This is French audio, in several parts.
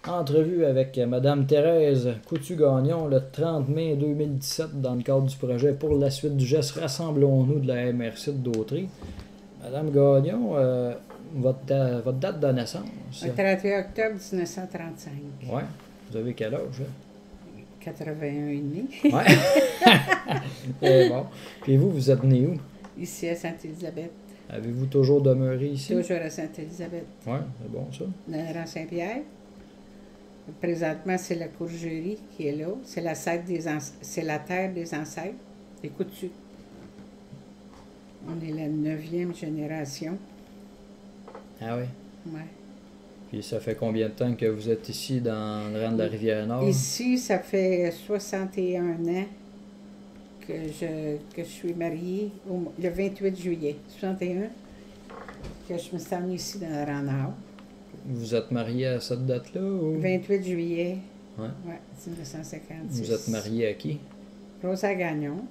Entrevue avec Madame Thérèse Coutu-Gagnon le 30 mai 2017 dans le cadre du projet pour la suite du geste Rassemblons-nous de la MRC de Dautry. Madame Gagnon, votre date de naissance? Le 31 octobre 1935. Ouais. Vous avez quel âge? 81 et demi. Ouais. Et bon. Puis vous êtes né où? Ici à Sainte-Élisabeth. Avez-vous toujours demeuré ici? Toujours à Sainte-Élisabeth. Ouais, c'est bon ça. Dans le rang Saint-Pierre. Présentement, c'est la courgerie qui est là. C'est la terre des ancêtres, des coutus. On est la 9e génération. Ah oui? Ouais. Puis ça fait combien de temps que vous êtes ici dans le rang de la Rivière-Nord? Ici, ça fait 61 ans que je suis mariée, le 28 juillet 61, que je me suis amenée ici dans le rang Nord. Vous êtes marié à cette date-là? Ou... 28 juillet ouais. 1956. Vous êtes marié à qui? Rosa Gagnon.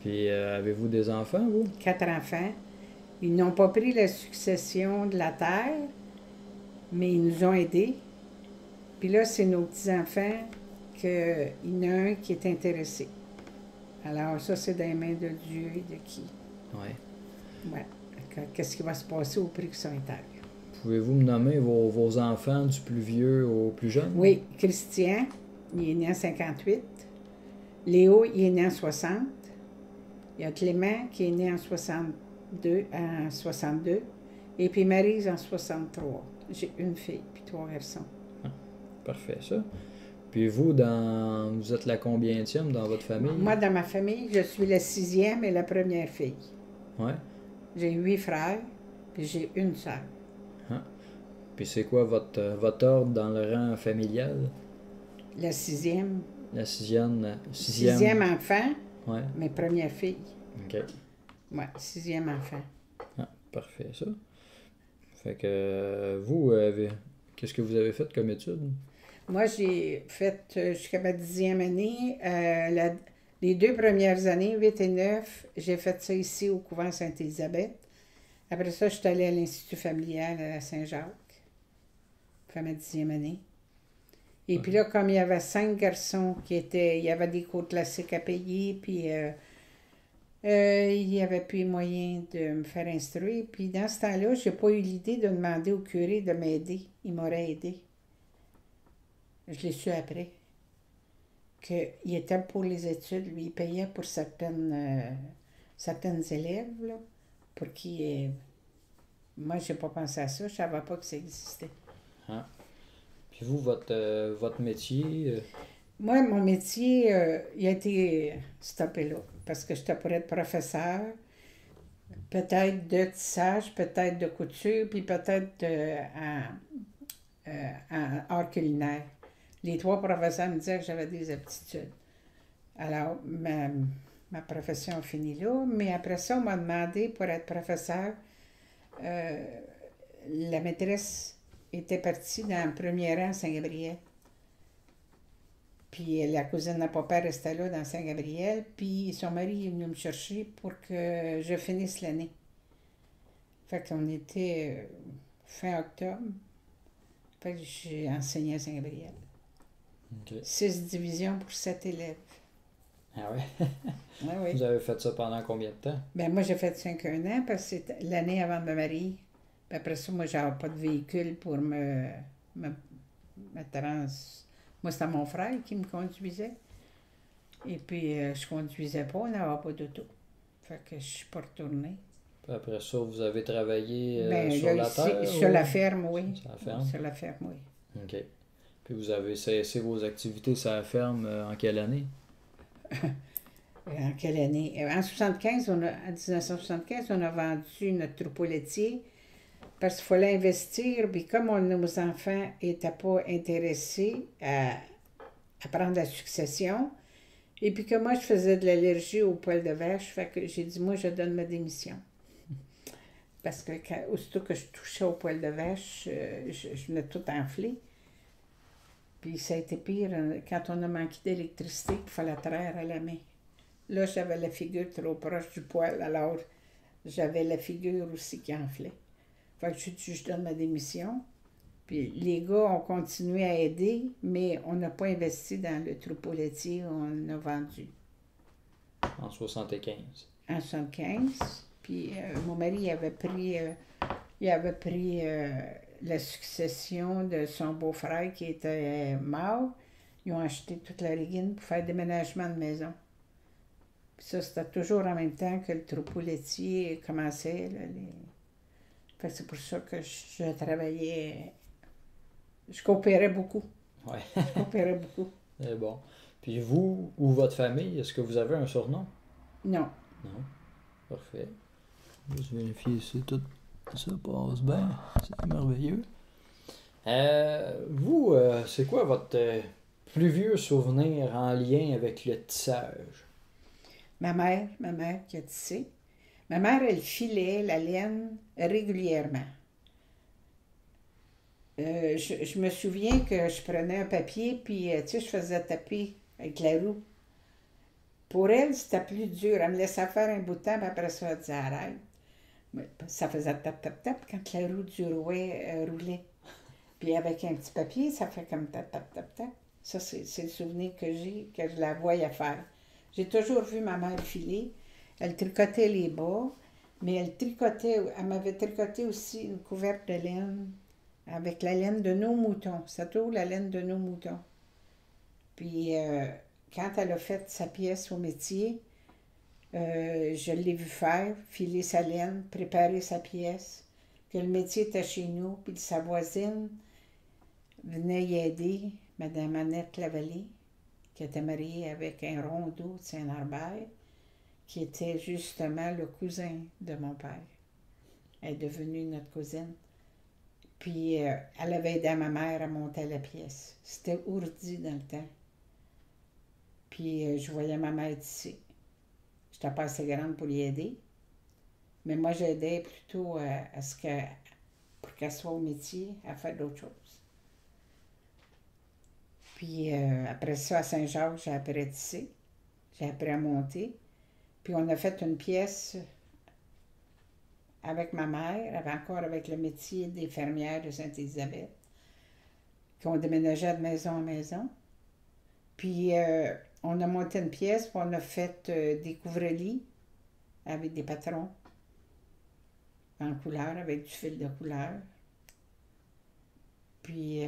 Puis avez-vous des enfants, vous? 4 enfants. Ils n'ont pas pris la succession de la terre, mais ils nous ont aidés. Puis là, c'est nos petits-enfants qu'il y en a un qui est intéressé. Alors ça, c'est dans les mains de Dieu et de qui? Oui. Ouais. Qu'est-ce qui va se passer au prix qu'ils sont terre? Pouvez-vous me nommer vos enfants du plus vieux au plus jeune? Oui, Christian, il est né en 58. Léo, il est né en 60. Il y a Clément qui est né en 62. Et puis Maryse en 63. J'ai une fille, puis 3 garçons. Ah, parfait, ça. Puis vous êtes la combienième dans votre famille? Moi, dans ma famille, je suis la 6e et la première fille. Oui. J'ai 8 frères, puis j'ai une sœur. Ah. Puis c'est quoi votre ordre dans le rang familial? La 6e. La 6e. 6e enfant, ouais. mais première fille. OK. Ouais, 6e enfant. Ah, parfait, ça. Fait que vous, qu'est-ce que vous avez fait comme études? Moi, j'ai fait jusqu'à ma 10e année. Les 2 premières années, 8 et 9, j'ai fait ça ici au couvent Sainte-Élisabeth. Après ça, je suis allée à l'Institut familial à Saint-Jacques. Après ma 10e année. Et puis là, comme il y avait 5 garçons il y avait des cours classiques à payer, puis il n'y avait plus moyen de me faire instruire. Puis dans ce temps-là, je n'ai pas eu l'idée de demander au curé de m'aider. Il m'aurait aidé. Je l'ai su après. Qu'il était pour les études, lui, il payait pour certaines élèves, là, pour qui... moi, je n'ai pas pensé à ça, je ne savais pas que ça existait. Ah. Puis vous, votre métier... Moi, mon métier, il a été stoppé là, parce que j'étais pour être professeur, peut-être de tissage, peut-être de couture, puis peut-être en art culinaire. Les 3 professeurs me disaient que j'avais des aptitudes. Alors, ma profession a fini là, mais après ça, on m'a demandé pour être professeur. La maîtresse était partie dans le premier rang à Saint-Gabriel. Puis la cousine de papa restait là dans Saint-Gabriel, puis son mari est venu me chercher pour que je finisse l'année. Fait qu'on était fin octobre. Fait que j'ai enseigné à Saint-Gabriel. Okay. 6 divisions pour 7 élèves. Ah ouais? Ah oui. Vous avez fait ça pendant combien de temps? Ben moi, j'ai fait 51 ans parce que c'était l'année avant de me marier. Puis après ça, moi, j'avais pas de véhicule pour me Moi, c'était mon frère qui me conduisait. Et puis, je conduisais pas, on n'avait pas d'auto. Fait que je suis pas retournée. Puis après ça, vous avez travaillé sur là, la terre? Sur la ferme, oui. Sur la ferme? Sur la ferme, oui. OK. Puis vous avez cessé vos activités sur la ferme en quelle année? En quelle année? En 1975, on a vendu notre troupeau laitier parce qu'il fallait investir. Puis comme nos enfants n'étaient pas intéressés à prendre la succession, et puis que moi, je faisais de l'allergie au poil de vache, fait que j'ai dit, moi, je donne ma démission. Parce que aussitôt que je touchais au poil de vache, je venais tout enflé. Puis ça a été pire quand on a manqué d'électricité, il fallait traire à la main. Là, j'avais la figure trop proche du poil, alors j'avais la figure aussi qui enflait. Fait que j'ai dit, je donne ma démission. Puis les gars ont continué à aider, mais on n'a pas investi dans le troupeau laitier, on l'a vendu. En 75. En 75. Puis mon mari il avait pris la succession de son beau-frère qui était mort. Ils ont acheté toute la régine pour faire déménagement de maison. Puis ça, c'était toujours en même temps que le troupeau laitier commençait. Là, Fait que c'est pour ça que je travaillais. Je coopérais beaucoup. Ouais. Je coopérais beaucoup. C'est bon. Puis vous ou votre famille, est-ce que vous avez un surnom? Non. Non. Parfait. Juste vérifier si tout ça passe bien. C'est merveilleux. Vous, c'est quoi votre plus vieux souvenir en lien avec le tissage? Ma mère qui a tissé. Ma mère, elle filait la laine régulièrement. Je me souviens que je prenais un papier, puis je faisais taper avec la roue. Pour elle, c'était plus dur. Elle me laissait faire un bout de temps, puis après ça, elle disait arrête. Mais ça faisait tap-tap-tap quand la roue du rouet roulait. Puis avec un petit papier, ça fait comme tap-tap-tap-tap. Ça, c'est le souvenir que j'ai, que je la voyais faire. J'ai toujours vu ma mère filer. Elle tricotait les bas, mais elle m'avait tricoté aussi une couverte de laine avec la laine de nos moutons. C'est toujours la laine de nos moutons. Puis quand elle a fait sa pièce au métier, je l'ai vu faire, filer sa laine, préparer sa pièce, que le métier était chez nous, puis sa voisine venait y aider, Mme Annette Lavallée, qui était mariée avec un rondeau de Saint-Norbert, qui était justement le cousin de mon père. Elle est devenue notre cousine. Puis elle avait aidé ma mère à monter la pièce. C'était ourdi dans le temps. Puis je voyais ma mère ici. Je n'étais pas assez grande pour y aider. Mais moi, j'aidais plutôt pour qu'elle soit au métier, à faire d'autres choses. Puis après ça, à Saint-Jacques, j'ai appris à tisser. J'ai appris à monter. Puis on a fait une pièce avec ma mère, encore avec le métier des fermières de Sainte-Élisabeth, qu'on déménageait de maison en maison. Puis on a monté une pièce, puis on a fait des couvre-lits avec des patrons en couleur, avec du fil de couleur. Puis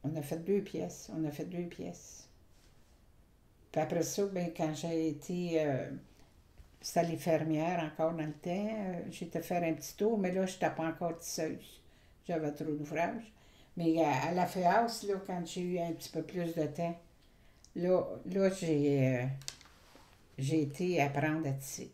on a fait deux pièces. Puis après ça, ben, quand j'ai été... c'était les fermières encore dans le temps. J'ai été faire un petit tour, mais là, je n'étais pas encore tisseuse. J'avais trop d'ouvrage. Mais à la FEAS, là, quand j'ai eu un petit peu plus de temps, là j'ai été apprendre à tisser.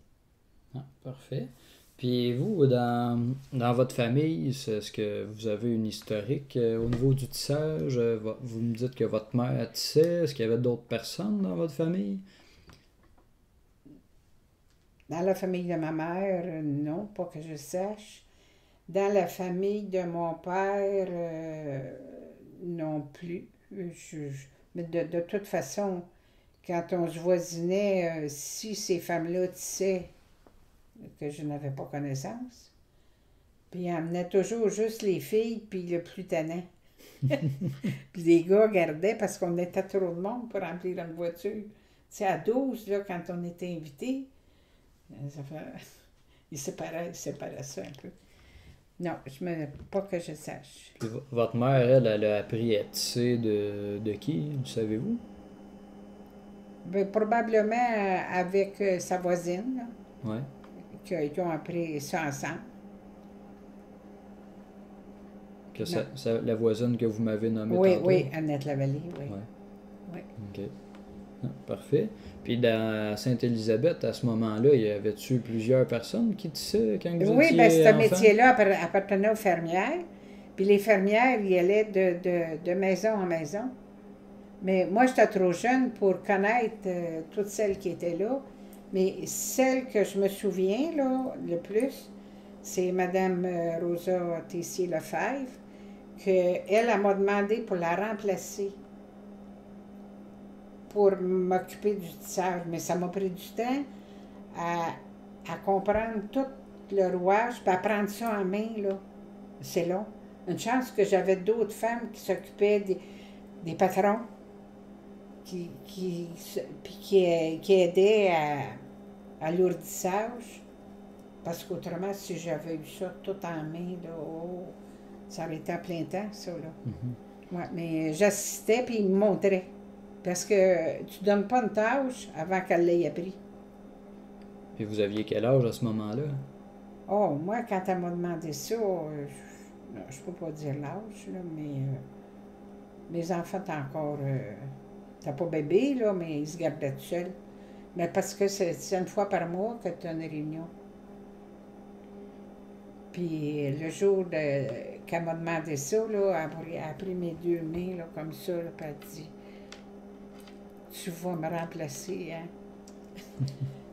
Ah, parfait. Puis vous, dans votre famille, est-ce que vous avez une historique au niveau du tissage? Vous me dites que votre mère tissait. Est-ce qu'il y avait d'autres personnes dans votre famille? Dans la famille de ma mère, non, pas que je sache. Dans la famille de mon père, non plus. Mais de toute façon, quand on se voisinait, si ces femmes-là tissaient, que je n'avais pas connaissance, puis ils emmenaient toujours juste les filles, puis le plus tannant. Puis les gars gardaient parce qu'on était trop de monde pour remplir une voiture. Tu sais, à 12, là, quand on était invités, ils séparaient ça un peu. Non, pas que je sache. Puis votre mère, elle a appris à tisser de qui, savez-vous? Ben, probablement avec sa voisine, là, Ouais. qui ont appris ça ensemble. La voisine que vous m'avez nommée tantôt? Oui, Annette Lavallée, oui. Ouais. Oui. OK. Ah, parfait. Puis dans Sainte-Élisabeth, à ce moment-là, y avait-tu plusieurs personnes qui tissaient quand vous Oui, étiez bien, ce enfant? métier-là appartenait aux fermières. Puis les fermières, y allaient de maison en maison. Mais moi, j'étais trop jeune pour connaître toutes celles qui étaient là. Mais celle que je me souviens, là, le plus, c'est Mme Rosa Tessier-Lefebvre, qu'elle m'a demandé pour la remplacer, pour m'occuper du tissage. Mais ça m'a pris du temps à comprendre tout le rouage, puis à prendre ça en main, là. C'est long. Une chance que j'avais d'autres femmes qui s'occupaient des patrons, qui aidaient à l'ourdissage. Parce qu'autrement, si j'avais eu ça tout en main, là, oh, ça aurait été à plein temps, ça, là. Ouais, mais j'assistais, puis ils me montraient. Parce que tu donnes pas une tâche avant qu'elle l'ait appris. Et vous aviez quel âge à ce moment-là? Oh, moi, quand elle m'a demandé ça, je peux pas dire l'âge, là, mais mes enfants étaient encore... t'as pas bébé, là, mais ils se gardaient tout seuls. Mais parce que c'est une fois par mois que tu as une réunion. Puis le jour qu'elle m'a demandé ça, là, elle a pris mes deux mains, là, comme ça, là, puis elle a dit, tu vas me remplacer, hein?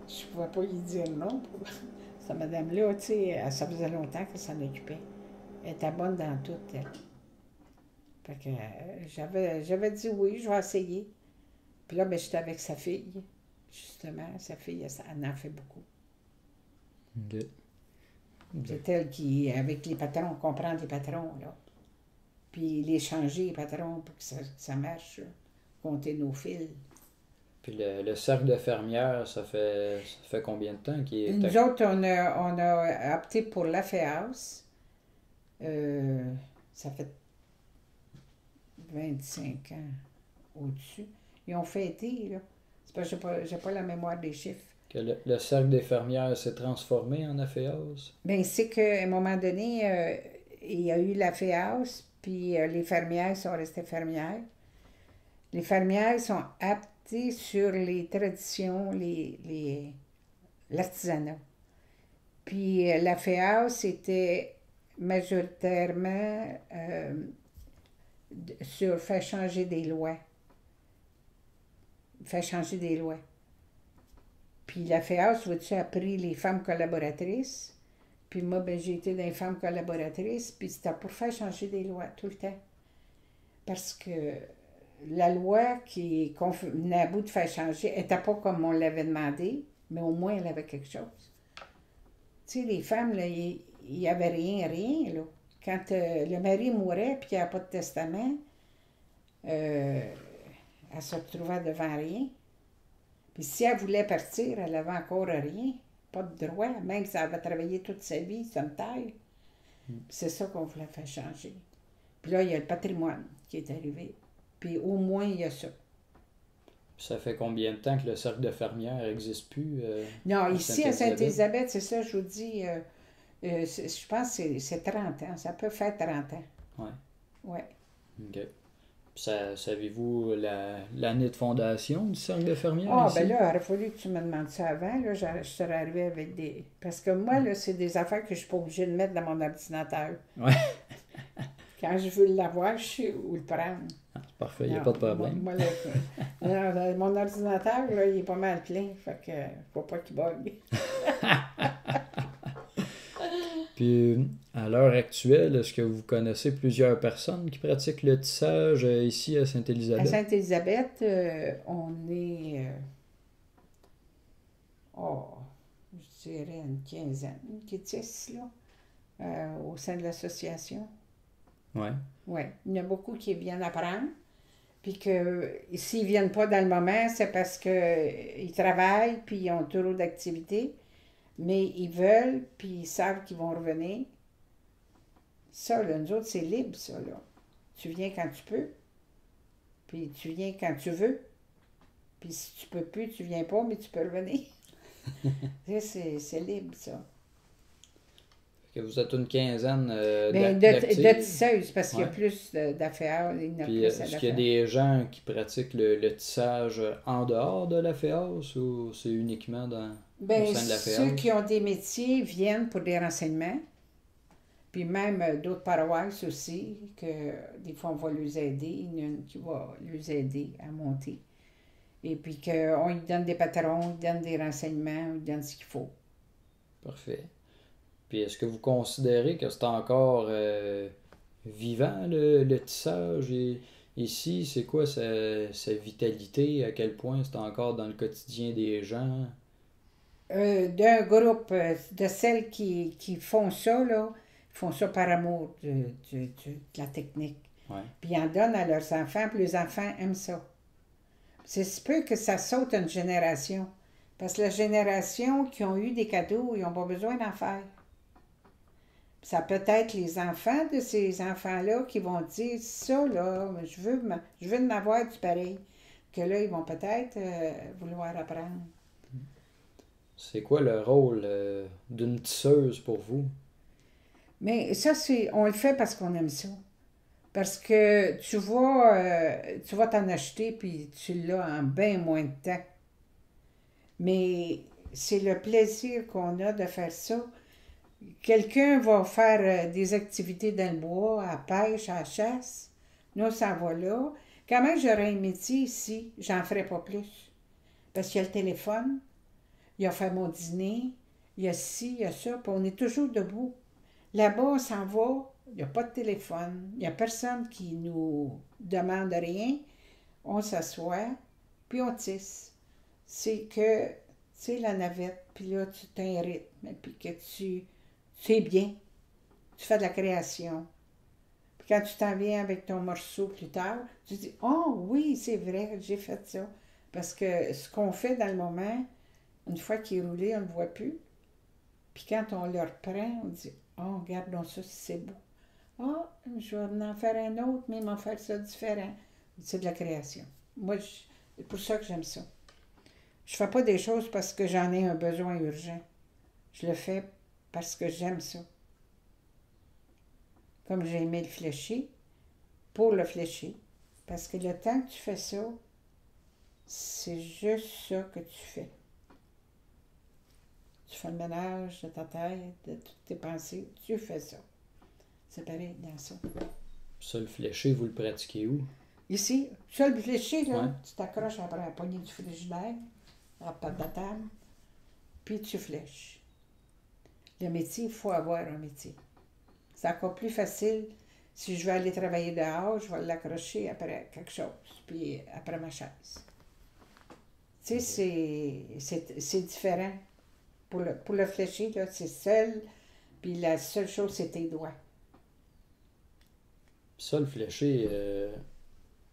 Je ne pouvais pas lui dire non. Cette madame-là, tu sais, ça faisait longtemps qu'elle s'en occupait. Elle était bonne dans tout, elle. Fait que j'avais dit oui, je vais essayer. Puis là, ben, j'étais avec sa fille. Justement, sa fille, elle en fait beaucoup. OK. C'est elle qui, avec les patrons, comprend les patrons, là. Puis les changer, les patrons, pour que ça marche, là. Compter nos fils. Puis le cercle de fermières, ça fait combien de temps qu'il est... Nous autres, on a opté pour la FEAS. Ça fait 25 ans au-dessus. Ils ont fêté, là. C'est parce que j'ai pas la mémoire des chiffres. Que le cercle des fermières s'est transformé en AFEAS? Bien, c'est qu'à un moment donné, il y a eu la FEAS, puis les fermières sont restées fermières. Les fermières sont aptées sur les traditions, l'artisanat. Puis la FEAS était majoritairement sur faire changer des lois. Faire changer des lois. Puis la FEAS, vois-tu, a pris les femmes collaboratrices. Puis moi, ben, j'ai été dans les femmes collaboratrices, puis c'était pour faire changer des lois tout le temps. Parce que la loi qu'on venait à bout de faire changer n'était pas comme on l'avait demandé, mais au moins elle avait quelque chose. Tu sais, les femmes, il n'y avait rien, là. Quand le mari mourait puis qu'il n'y avait pas de testament, elle se retrouvait devant rien. Puis si elle voulait partir, elle n'avait encore rien, pas de droit, même si elle avait travaillé toute sa vie, sur une terre. C'est ça qu'on voulait faire changer. Puis là, il y a le patrimoine qui est arrivé. Puis au moins, il y a ça. Ça fait combien de temps que le cercle de fermières n'existe plus? Non, ici à Sainte-Élisabeth, c'est ça, je vous dis, je pense que c'est 30 ans. Ça peut faire 30 ans. Oui. Oui. OK. Savez-vous l'année de fondation du cercle de fermières? Ah, ici? ben là, il aurait fallu que tu me demandes ça avant. Là, je serais arrivée avec des... Parce que moi, là, c'est des affaires que je ne suis pas obligée de mettre dans mon ordinateur. Oui. Quand je veux l'avoir, je sais où le prendre. Ah, c'est parfait, il n'y a pas de problème. Moi, là, mon ordinateur, là, il est pas mal plein. Fait que faut pas qu'il bug. Puis, à l'heure actuelle, est-ce que vous connaissez plusieurs personnes qui pratiquent le tissage ici à Sainte-Élisabeth? À Sainte-Élisabeth, on est, je dirais une quinzaine qui tissent, là, au sein de l'association. Oui. Oui. Il y en a beaucoup qui viennent apprendre. Puis que s'ils ne viennent pas dans le moment, c'est parce qu'ils travaillent, puis ils ont trop d'activités. Mais ils veulent, puis ils savent qu'ils vont revenir. Ça, là, nous autres, c'est libre, ça, là. Tu viens quand tu peux, puis tu viens quand tu veux. Puis si tu peux plus, tu viens pas, mais tu peux revenir. c'est libre, ça. Que vous êtes une quinzaine de tisseuses, parce qu'il y a Ouais. plus d'affaires. Puis, est-ce qu'il y a des gens qui pratiquent le tissage en dehors de la FEAS ou c'est uniquement au sein de la FEAS? Ceux qui ont des métiers viennent pour des renseignements. Puis même d'autres paroisses aussi, que des fois on va les aider. Il y en a une qui va les aider à monter. Et puis qu'on lui donne des patrons, on lui donne des renseignements, on lui donne ce qu'il faut. Parfait. Puis est-ce que vous considérez que c'est encore vivant le tissage ici? C'est quoi sa vitalité? À quel point c'est encore dans le quotidien des gens? D'un groupe de celles qui font ça, là, font ça par amour de la technique. Ouais. Puis ils en donnent à leurs enfants, puis les enfants aiment ça. C'est si peu que ça saute une génération. Parce que la génération qui ont eu des cadeaux, ils n'ont pas besoin d'en faire. Ça peut être les enfants de ces enfants-là qui vont dire ça, là, je veux en avoir du pareil. Que là, ils vont peut-être vouloir apprendre. C'est quoi le rôle d'une tisseuse pour vous? Mais ça, on le fait parce qu'on aime ça. Parce que tu vas t'en acheter, puis tu l'as en bien moins de temps. Mais c'est le plaisir qu'on a de faire ça. Quelqu'un va faire des activités dans le bois, à la pêche, à la chasse. Nous, ça va là. Quand même, j'aurais un métier ici, j'en ferais pas plus. Parce qu'il y a le téléphone, il y a faire mon dîner, il y a ci, il y a ça, puis on est toujours debout. Là-bas, on s'en va, il n'y a pas de téléphone, il n'y a personne qui nous demande rien. On s'assoit, puis on tisse. C'est que, tu sais, la navette, puis là, tu t'as un rythme, puis que tu es bien. Tu fais de la création. Puis quand tu t'en viens avec ton morceau plus tard, tu dis « Oh oui, c'est vrai, j'ai fait ça. » Parce que ce qu'on fait dans le moment, une fois qu'il est roulé, on ne le voit plus. Puis quand on le reprend, on dit « Oh, regardons ça, c'est beau. Ah, je vais en faire un autre, mais m'en faire ça différent. » C'est de la création. Moi, c'est pour ça que j'aime ça. Je ne fais pas des choses parce que j'en ai un besoin urgent. Je le fais parce que j'aime ça. Comme j'ai aimé le fléchis, pour le fléchis. Parce que le temps que tu fais ça, c'est juste ça que tu fais. Tu fais le ménage de ta tête, de toutes tes pensées, tu fais ça. C'est pareil dans ça. Ça, le fléché, vous le pratiquez où? Ici, ça le fléchis, là, Ouais. tu t'accroches après la poignée du frigidaire, à la patte de la table, puis tu flèches. Le métier, il faut avoir un métier. C'est encore plus facile. Si je veux aller travailler dehors, je vais l'accrocher après quelque chose, puis après ma chaise. Tu sais, c'est différent. Pour le fléchir, là, c'est seul, puis la seule chose, c'est tes doigts. Ça, le fléché,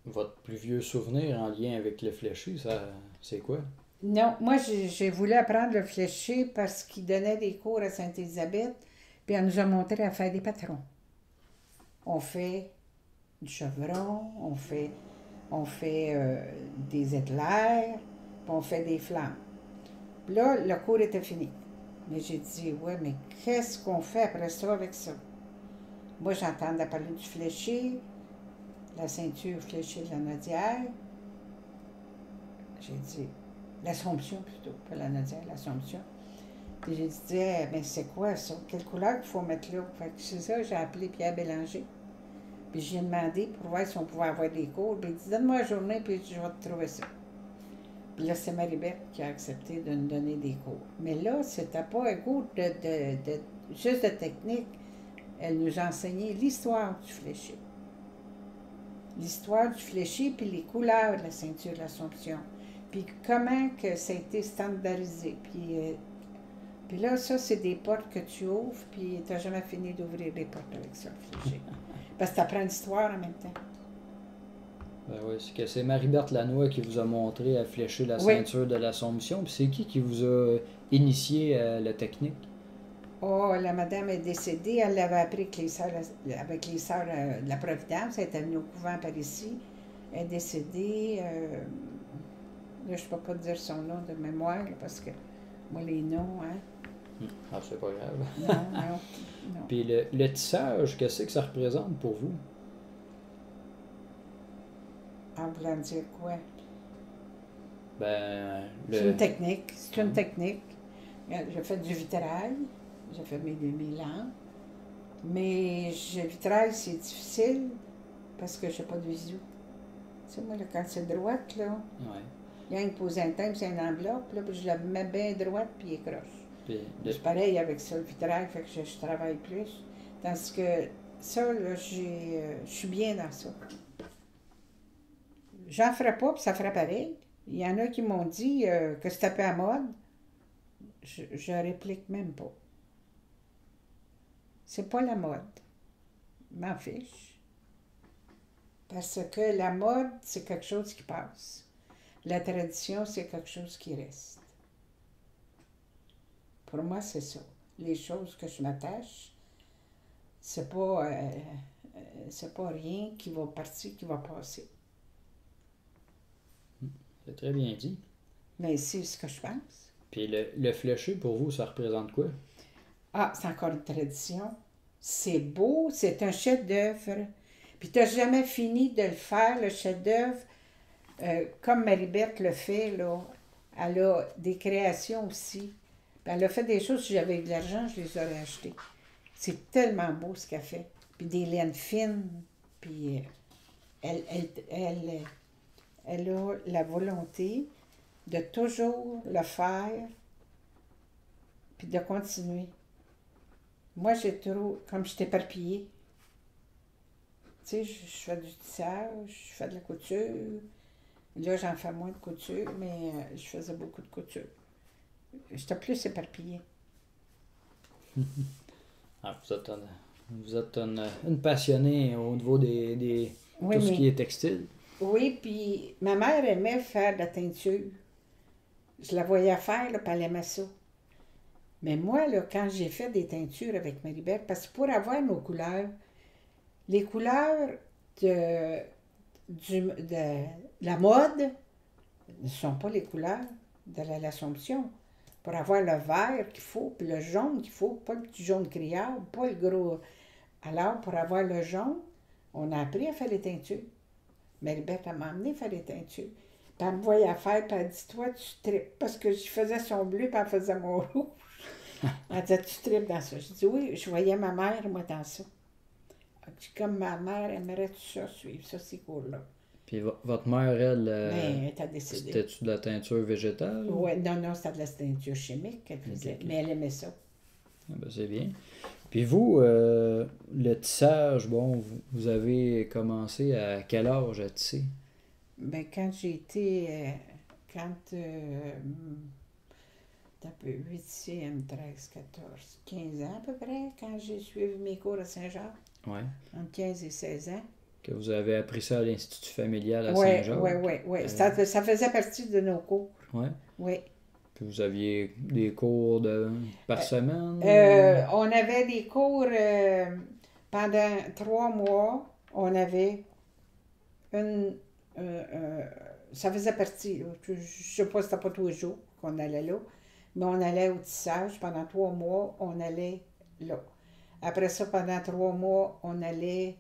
votre plus vieux souvenir en lien avec le fléché, ça, c'est quoi? Non, moi, j'ai voulu apprendre le flécher parce qu'il donnait des cours à Sainte-Élisabeth, puis elle nous a montré à faire des patrons. On fait du chevron, on fait des éclairs, puis on fait des flammes. Puis là, le cours était fini. Mais j'ai dit, ouais, mais qu'est-ce qu'on fait après ça avec ça? Moi, j'entendais parler du fléché, la ceinture fléchée de la Nodière. J'ai dit, l'Assomption plutôt, pas la Nodière, l'Assomption. Puis j'ai dit, mais c'est quoi ça? Quelle couleur qu'il faut mettre là? Fait que c'est ça, j'ai appelé Pierre Bélanger. Puis j'ai demandé pour voir si on pouvait avoir des cours. Puis il dit, donne-moi la journée, puis je vais te trouver ça. Puis là, c'est Marie-Beth qui a accepté de nous donner des cours. Mais là, c'était pas un cours juste de technique. Elle nous a enseigné l'histoire du fléché. L'histoire du fléché, puis les couleurs de la ceinture de l'Assomption. Puis comment que ça a été standardisé. Puis là, ça, c'est des portes que tu ouvres, puis tu n'as jamais fini d'ouvrir les portes avec ça, le fléché. Parce que tu apprends l'histoire en même temps. Ben oui, c'est que c'est Marie-Berthe Lannoy qui vous a montré à flécher la ceinture de l'Assomption. Puis c'est qui vous a initié à la technique? Oh, la madame est décédée. Elle l'avait appris avec les sœurs de la Providence. Elle était venue au couvent par ici. Elle est décédée. Là, je ne peux pas te dire son nom de mémoire, là, parce que moi, les noms, hein. Ah, c'est pas grave. Non, non. Puis le tissage, qu'est-ce que ça représente pour vous? En voulant dire quoi? Ben, C'est une technique. C'est une technique. J'ai fait du vitrail. J'ai fait mes lampes. Mais le vitrail, c'est difficile parce que je n'ai pas de visu. Tu sais, moi, là, quand c'est droite, là, ouais. il y a une pose un thème, c'est une enveloppe, là, puis je la mets bien droite, puis il croche. Puis C'est pareil avec ça, le vitrail, fait que je travaille plus. Tandis que ça, là, je suis bien dans ça. J'en ferais pas, puis ça ferait pareil. Il y en a qui m'ont dit que c'était pas à mode. Je réplique même pas. C'est pas la mode. M'en fiche. Parce que la mode, c'est quelque chose qui passe. La tradition, c'est quelque chose qui reste. Pour moi, c'est ça. Les choses que je m'attache, c'est pas rien qui va partir, qui va passer. C'est très bien dit. Mais c'est ce que je pense. Puis le fléché, pour vous, ça représente quoi? Ah, c'est encore une tradition. C'est beau, c'est un chef-d'œuvre. Puis tu n'as jamais fini de le faire, le chef-d'œuvre, comme Marie-Berthe le fait, là. Elle a des créations aussi. Puis elle a fait des choses, si j'avais de l'argent, je les aurais achetées. C'est tellement beau ce qu'elle fait. Puis des laines fines. Puis elle a la volonté de toujours le faire, puis de continuer. Moi, j'ai trop, comme je suis éparpillée. Tu sais, je fais du tissage, je fais de la couture. Là, j'en fais moins de couture, mais je faisais beaucoup de couture. J'étais plus éparpillée. Ah, vous êtes une passionnée au niveau des Oui, tout ce mais qui est textile. oui, puis ma mère aimait faire de la teinture. Je la voyais faire, là, puis elle aimait ça. Mais moi, là, quand j'ai fait des teintures avec Marie-Berthe, parce que pour avoir nos couleurs, les couleurs de la mode ne sont pas les couleurs de l'Assomption. Pour avoir le vert qu'il faut, puis le jaune qu'il faut, pas le petit jaune criard, pas le gros. Alors, pour avoir le jaune, on a appris à faire les teintures. Marie-Berthe m'a emmené faire les teintures. Puis elle me voyait faire, puis elle dit, toi, tu tripes. Parce que je faisais son bleu, puis elle faisait mon rouge. Elle disait, tu tripes dans ça. Je dis, oui, je voyais ma mère, moi, dans ça. Comme ma mère aimerait tout ça, suivre ça, ces cours-là. Puis votre mère, elle, Mais elle était décédée. c'était-tu de la teinture végétale? Oui, non, c'était de la teinture chimique qu'elle faisait. Ok. Mais elle aimait ça. Ah ben, c'est bien. Puis vous, le tissage, bon, vous avez commencé à quel âge à tisser? Ben, quand j'ai été, un peu 8e, 13, 14, 15 ans à peu près, quand j'ai suivi mes cours à Saint-Jacques, Ouais. entre 15 et 16 ans. Que vous avez appris ça à l'Institut familial à Oui, Saint-Jacques? oui. Ça faisait partie de nos cours. Ouais. Oui. Puis vous aviez des cours par semaine? On avait des cours pendant 3 mois. On avait ça faisait partie. Là. Je ne sais pas si c'était pas tous les jours qu'on allait là, mais on allait au tissage. Pendant 3 mois, on allait là. Après ça, pendant 3 mois, on allait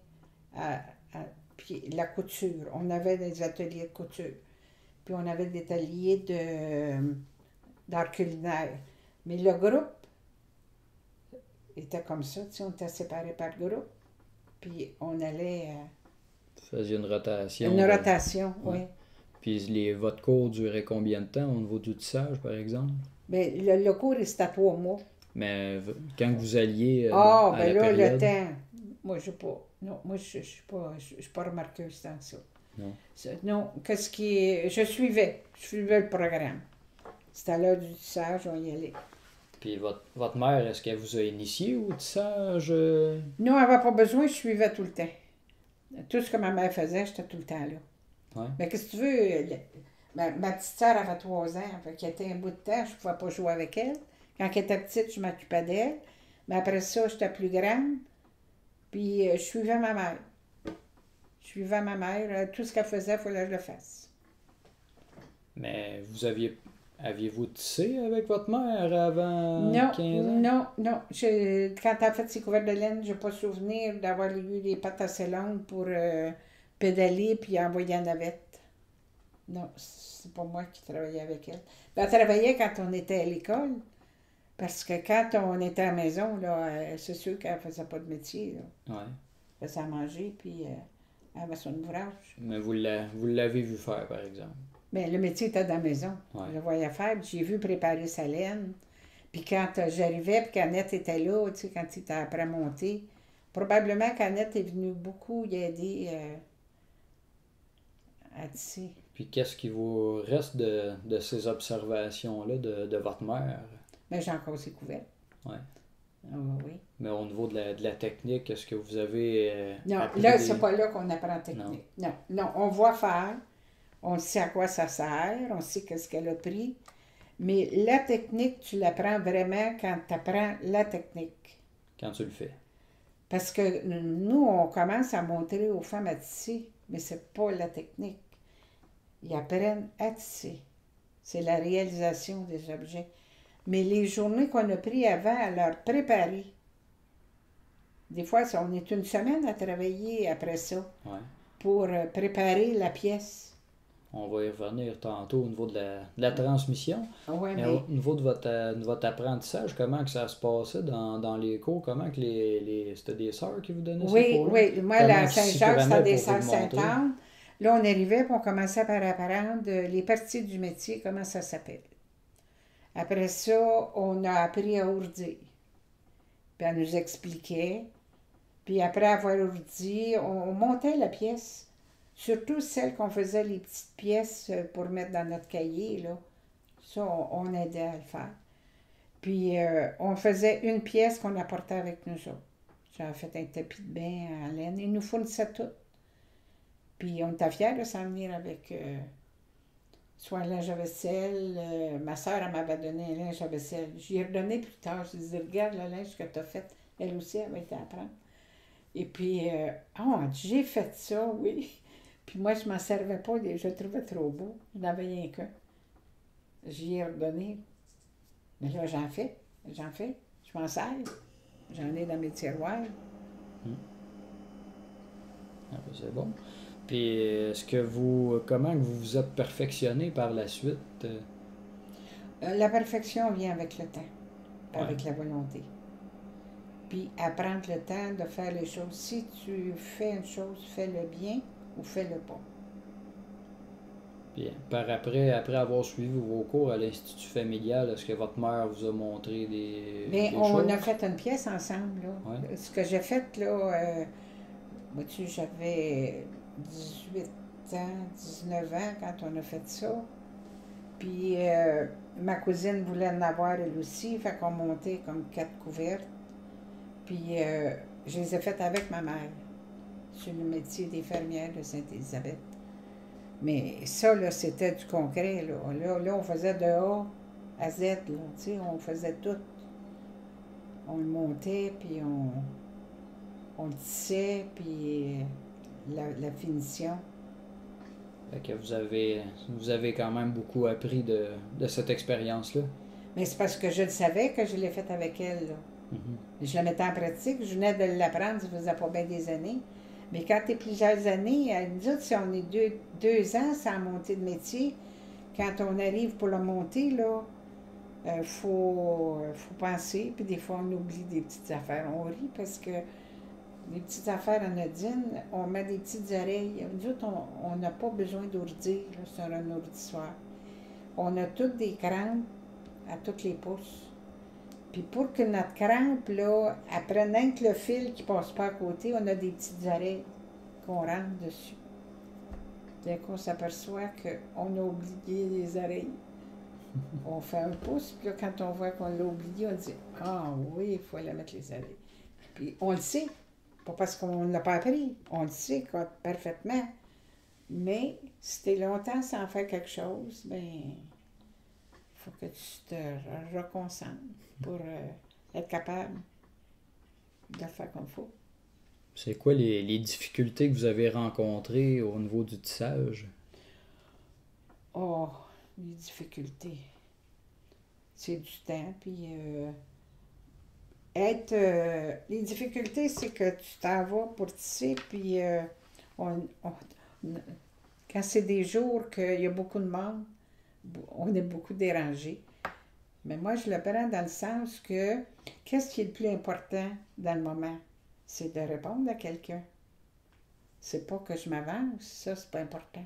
puis la couture. On avait des ateliers de couture. Puis on avait des ateliers d'art culinaire. Mais le groupe était comme ça, tu sais, on était séparés par groupe. Puis on allait... Vous faisiez une rotation. Une rotation, oui. Puis votre cours durait combien de temps au niveau du tissage, par exemple? Bien, le cours, c'était à 3 mois. Mais quand vous alliez Ah, à ben la là, période... le temps... Moi, je sais pas. Non, moi, je suis pas remarqueuse dans ça. Non. Non, qu'est-ce qui est... Je suivais le programme. C'était à l'heure du tissage, on y allait. Puis votre mère, est-ce qu'elle vous a initié au tissage? Non, elle n'avait pas besoin, je suivais tout le temps. Tout ce que ma mère faisait, j'étais tout le temps là. Ouais. Mais qu'est-ce que tu veux? Ma petite sœur avait 3 ans, fait qu'elle était un bout de temps, je ne pouvais pas jouer avec elle. Quand elle était petite, je m'occupais d'elle. Mais après ça, j'étais plus grande. Puis je suivais ma mère. Tout ce qu'elle faisait, il fallait que je le fasse. Mais aviez-vous tissé avec votre mère avant 15 ans? Non. Quand elle a fait ses couvertes de laine, je n'ai pas souvenir d'avoir eu les pattes assez longues pour pédaler puis envoyer en navette. Non, c'est pas moi qui travaillais avec elle. Ben, elle travaillait quand on était à l'école. Parce que quand on était à la maison, là, c'est sûr qu'elle ne faisait pas de métier. Là. Ouais. Elle faisait à manger, puis elle avait son ouvrage. Mais vous l'avez vu faire, par exemple? Mais le métier était dans la maison. Ouais. Je le voyais faire, puis j'ai vu préparer sa laine. Puis quand j'arrivais, puis qu'Annette était là, tu sais, quand il était après monter, probablement qu'Annette est venue beaucoup y aider à tisser. Puis qu'est-ce qui vous reste de ces observations-là de votre mère? Mais j'ai encore ses couvertes. Ouais. Ah oui. Mais au niveau de la technique, est-ce que vous avez Non, appris là, des... c'est pas là qu'on apprend technique. Non, non, on voit faire, on sait à quoi ça sert, on sait qu'est-ce qu'elle a pris, mais la technique, tu l'apprends vraiment quand tu apprends la technique. quand tu le fais? Parce que nous, on commence à montrer aux femmes à tisser, mais c'est pas la technique. Ils apprennent à tisser. C'est la réalisation des objets. Mais les journées qu'on a prises avant à leur préparer, des fois, on est une semaine à travailler après ça Ouais. pour préparer la pièce. On va y revenir tantôt au niveau de la transmission. Oui, Mais mais au niveau de votre apprentissage, comment que ça se passait dans les cours? Comment que c'était des sœurs qui vous donnaient ces oui, cours-là? oui. Moi, Comment la qu'ils s'y Saint-Jacques, c'était prenaient des pour vous sœurs le montrer? Sainte-Anne. Là, on arrivait et on commençait par apprendre les parties du métier, comment ça s'appelle. Après ça, on a appris à ourdir. Puis elle nous expliquait. Puis après avoir ourdi, on montait la pièce. Surtout celle qu'on faisait les petites pièces pour mettre dans notre cahier, là. Ça, on aidait à le faire. Puis on faisait une pièce qu'on apportait avec nous autres. J'avais fait un tapis de bain en laine. Ils nous fournissaient tout. Puis on était fiers de s'en venir avec soit un linge à vaisselle. Ma soeur, elle m'avait donné un linge à vaisselle. Je lui ai redonné plus tard. Je lui ai dit, regarde le linge que tu as fait. Elle aussi, elle va été à prendre. Et puis, oh, j'ai fait ça, oui. Puis moi, je m'en servais pas. Je le trouvais trop beau. Je n'avais rien qu'un. J'y ai redonné. Mais là, j'en fais. Je m'en sers. J'en ai dans mes tiroirs. Ah, ben, c'est bon. Puis comment que vous vous êtes perfectionné par la suite? La perfection vient avec le temps, Ouais. avec la volonté. Puis apprendre le temps de faire les choses. Si tu fais une chose, fais-le bien ou fais-le pas. Puis après avoir suivi vos cours à l'Institut familial, est-ce que votre mère vous a montré Bien, des on choses? a fait une pièce ensemble, là. Ouais. Ce que j'ai fait, là, vois-tu, j'avais 18 ans, 19 ans quand on a fait ça. Puis ma cousine voulait en avoir elle aussi, fait qu'on montait comme 4 couvertes. Puis je les ai faites avec ma mère, sur le métier des fermières de Sainte-Élisabeth. Mais ça, là, c'était du concret, là. Là, on faisait de A à Z, là, tu sais, on faisait tout. On le montait, puis on le tissait, puis la finition. Fait que vous avez quand même beaucoup appris de cette expérience-là. Mais c'est parce que je le savais que je l'ai fait avec elle, là. Je la mettais en pratique, je venais de l'apprendre, ça faisait pas bien des années. Mais quand tu es plusieurs années, nous autres, si on est 2 ans sans monter de métier, quand on arrive pour le monter, là, faut penser, puis des fois on oublie des petites affaires. On rit parce que les petites affaires anodines, on met des petites oreilles. Nous autres, on n'a pas besoin d'ourdir là, sur un ourdissoir. On a toutes des crampes à tous les pouces. Puis pour que notre crampe, là, après rien que le fil qui passe pas à côté, on a des petites oreilles qu'on rentre dessus. D'un coup, on s'aperçoit qu'on a oublié les oreilles. On fait un pouce, puis là, quand on voit qu'on l'a oublié, on dit « Ah oui, il faut la mettre les oreilles. » Puis on le sait, pas parce qu'on ne l'a pas appris, on le sait parfaitement. Mais si tu es longtemps sans faire quelque chose, ben il faut que tu te reconcentres pour être capable de le faire comme il faut. C'est quoi les difficultés que vous avez rencontrées au niveau du tissage? Oh, les difficultés. C'est du temps, puis les difficultés, c'est que tu t'en vas pour tisser, puis quand c'est des jours qu'il y a beaucoup de monde, on est beaucoup dérangé. Mais moi, je le prends dans le sens que qu'est-ce qui est le plus important dans le moment? C'est de répondre à quelqu'un. C'est pas que je m'avance, ça, c'est pas important.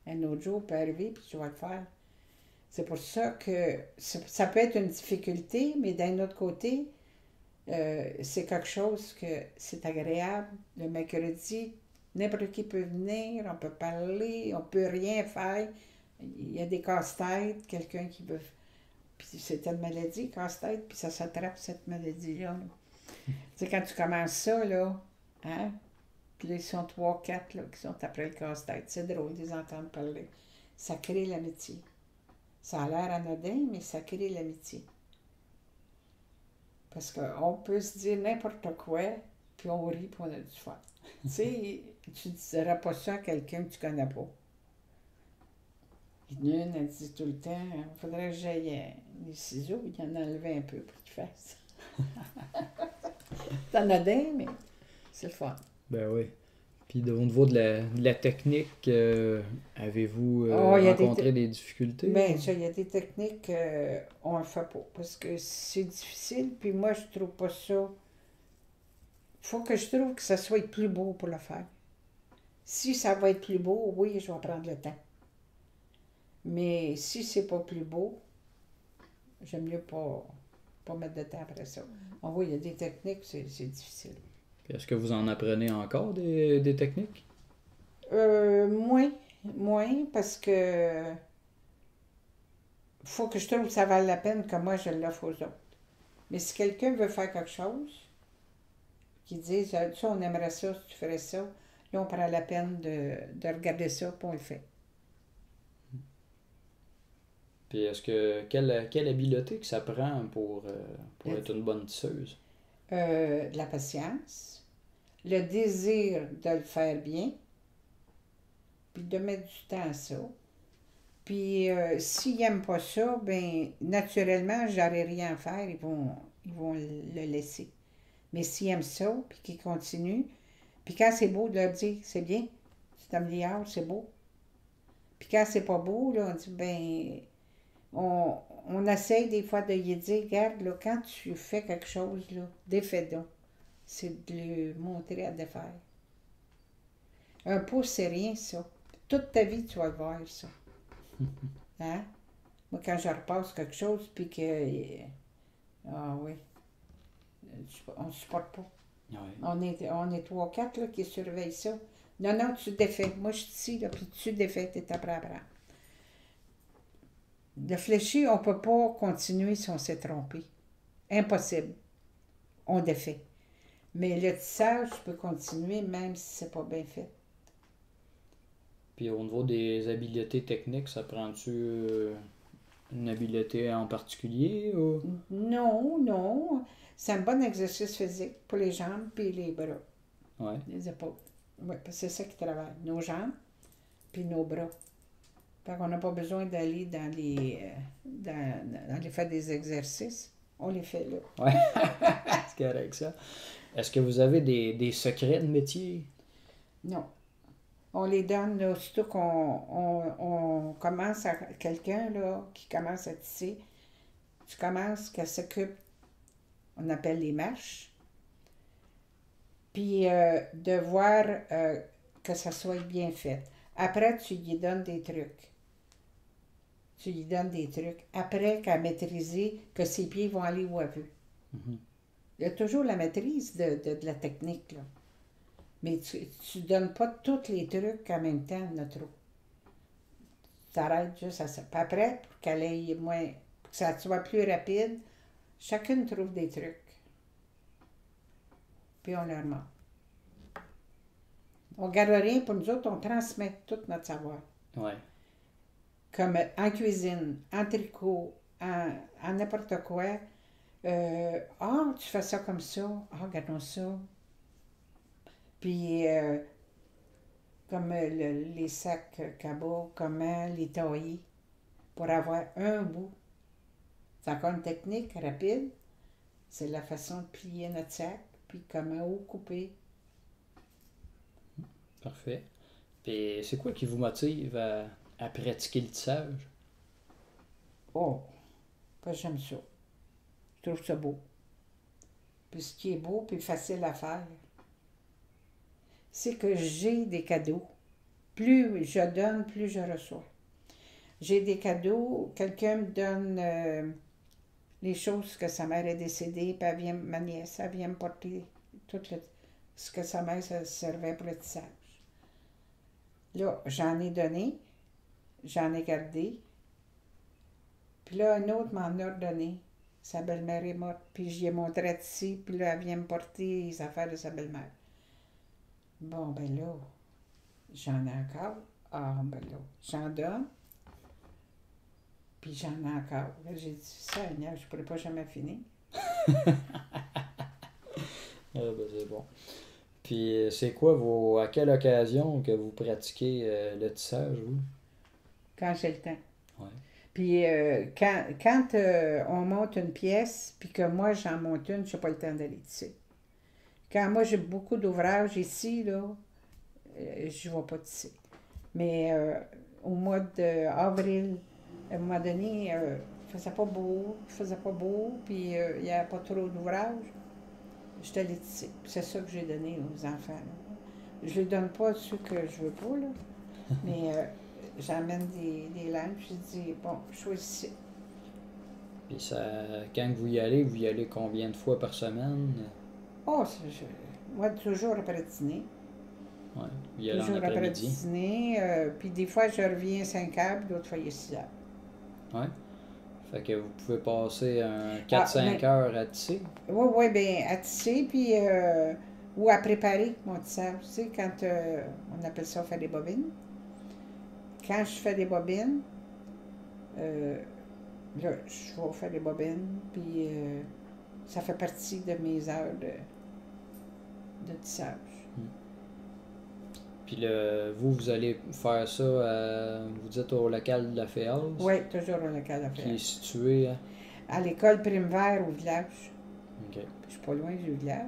Un autre jour peut arriver, puis je vais le faire. C'est pour ça que ça peut être une difficulté, mais d'un autre côté, c'est quelque chose que c'est agréable. Le mercredi, n'importe qui peut venir, on peut parler, on peut rien faire. Il y a des casse-têtes, quelqu'un qui veut... Puis c'était une maladie, casse-tête, puis ça s'attrape, cette maladie-là. Tu sais, quand tu commences ça, là, hein? Puis là, ils sont 3, 4 là, qui sont après le casse-tête. C'est drôle de les entendre parler. Ça crée l'amitié. Ça a l'air anodin, mais ça crée l'amitié. Parce qu'on peut se dire n'importe quoi, puis on rit, puis on a du fun. Tu sais, tu ne diras pas ça à quelqu'un que tu connais pas. Une, elle dit tout le temps, il faudrait que j'aille des ciseaux, il en a enlevé un peu pour qu'il fasse. C'est anodin, mais c'est le fun. Ben oui. Puis au niveau de la technique, avez-vous Il y a rencontré des difficultés? Bien, ça, il y a des techniques on le fait pas. Parce que c'est difficile, puis moi, je trouve pas ça. Faut que je trouve que ça soit plus beau pour le faire. Si ça va être plus beau, oui, je vais prendre le temps. Mais si c'est pas plus beau, j'aime mieux pas mettre de temps après ça. On voit, il y a des techniques, c'est difficile. Puis est-ce que vous en apprenez encore des techniques? Moins, parce que faut que je trouve que ça vale la peine que moi je l'offre aux autres. Mais si quelqu'un veut faire quelque chose, qui dit, ça, on aimerait ça, si tu ferais ça, là, on prend la peine de regarder ça, puis on le fait. Puis est-ce que quelle habileté que ça prend pour être une bonne tisseuse? De la patience, le désir de le faire bien, puis de mettre du temps à ça. Puis s'ils n'aiment pas ça, ben naturellement, j'aurai rien à faire, ils vont le laisser. Mais s'ils aiment ça, puis qu'ils continuent, puis quand c'est beau de leur dire, c'est bien, tu t'améliores, c'est beau. Puis quand c'est pas beau, là, on dit, ben, on essaye des fois de lui dire, regarde, là, quand tu fais quelque chose, là, défais donc. C'est de lui montrer à défaire. Un pouce, c'est rien, ça. Toute ta vie, tu vas le voir, ça. Hein? Moi, quand je repasse quelque chose, puis que... Ah oui, on ne supporte pas. Ouais. On est 3, 4 là, qui surveillent ça. Non, non, tu défais. Moi, je suis ici, là, puis tu défais, t'es après à apprendre. Le fléchi, on ne peut pas continuer si on s'est trompé. Impossible. On défait. Mais le tissage, tu peux continuer même si c'est pas bien fait. Puis au niveau des habiletés techniques, ça prend-tu une habileté en particulier ou? Non, non. C'est un bon exercice physique pour les jambes puis les bras, Ouais. les épaules. Oui, parce que c'est ça qui travaille. Nos jambes puis nos bras. Fait qu'on n'a pas besoin d'aller dans les faire des exercices. On les fait là. Ouais. C'est correct ça. Est-ce que vous avez des secrets de métier? Non. On les donne là, aussitôt qu'on commence à quelqu'un là, qui commence à tisser. Tu commences qu'elle s'occupe, on appelle les marches. Puis de voir que ça soit bien fait. Après, tu lui donnes des trucs. Tu lui donnes des trucs. Après qu'elle a maîtrisé, que ses pieds vont aller où elle veut. Mhm. Il y a toujours la maîtrise de la technique, là. Mais tu ne donnes pas tous les trucs en même temps, notre trop. Tu t'arrêtes juste à ça. Puis après, pour qu'elle aille moins, pour que ça soit plus rapide, chacune trouve des trucs. Puis on leur montre. On ne garde rien pour nous autres, on transmet tout notre savoir. Ouais. Comme en cuisine, en tricot, en n'importe quoi. Tu fais ça comme ça. Regardons ça. Puis, comme les sacs cabot, comment les tailler pour avoir un bout. C'est encore une technique rapide. C'est la façon de plier notre sac, puis comment où couper. Parfait. Puis c'est quoi qui vous motive à pratiquer le tissage? Oh, parce que j'aime ça. Je trouve ça beau. Puis ce qui est beau, puis facile à faire, c'est que j'ai des cadeaux. Plus je donne, plus je reçois. J'ai des cadeaux, quelqu'un me donne les choses que sa mère est décédée, puis elle vient, ma nièce, elle vient me porter tout ce que sa mère servait pour le tissage. Là, j'en ai donné, j'en ai gardé, Puis là, un autre m'en a redonné. Sa belle-mère est morte. Puis j'y ai montré ici. Puis là, elle vient me porter les affaires de sa belle-mère. Bon, ben là, j'en ai encore. Ah, ben là, j'en donne. Puis j'en ai encore. Là, j'ai dit, Seigneur, je ne pourrais pas jamais finir. Ah, ben c'est bon. Puis c'est quoi à quelle occasion que vous pratiquez le tissage, vous? Quand j'ai le temps. Ouais. Puis quand on monte une pièce, puis que moi j'en monte une, je n'ai pas le temps d'aller tisser. Quand moi j'ai beaucoup d'ouvrages ici, là, je ne vais pas tisser. Mais au mois d'avril, à un moment donné, il faisait pas beau, puis il n'y avait pas trop d'ouvrages. Je allée tisser. Puis c'est ça que j'ai donné aux enfants. Là. Je ne les donne pas ceux que je veux pas, là. Mais j'amène des linges, je dis, bon, choisissez. Puis quand vous y allez combien de fois par semaine? Oh, moi, toujours après dîner. Ouais, vous y allez en Toujours après après-midi. dîner. Puis des fois, je reviens à 5 heures, puis d'autres fois, il est 6 heures. Ouais. Fait que vous pouvez passer un 4-5 heures à tisser. Oui, bien, à tisser, puis ou à préparer mon tissage. Tu sais, quand on appelle ça faire des bobines. Quand je fais des bobines, là, je vais faire des bobines, puis ça fait partie de mes heures de tissage. Puis vous allez faire ça, vous dites au local de la Féas? Oui, toujours au local Qui d'affaires. est situé À l'école primaire au village. OK. Je suis pas loin du village.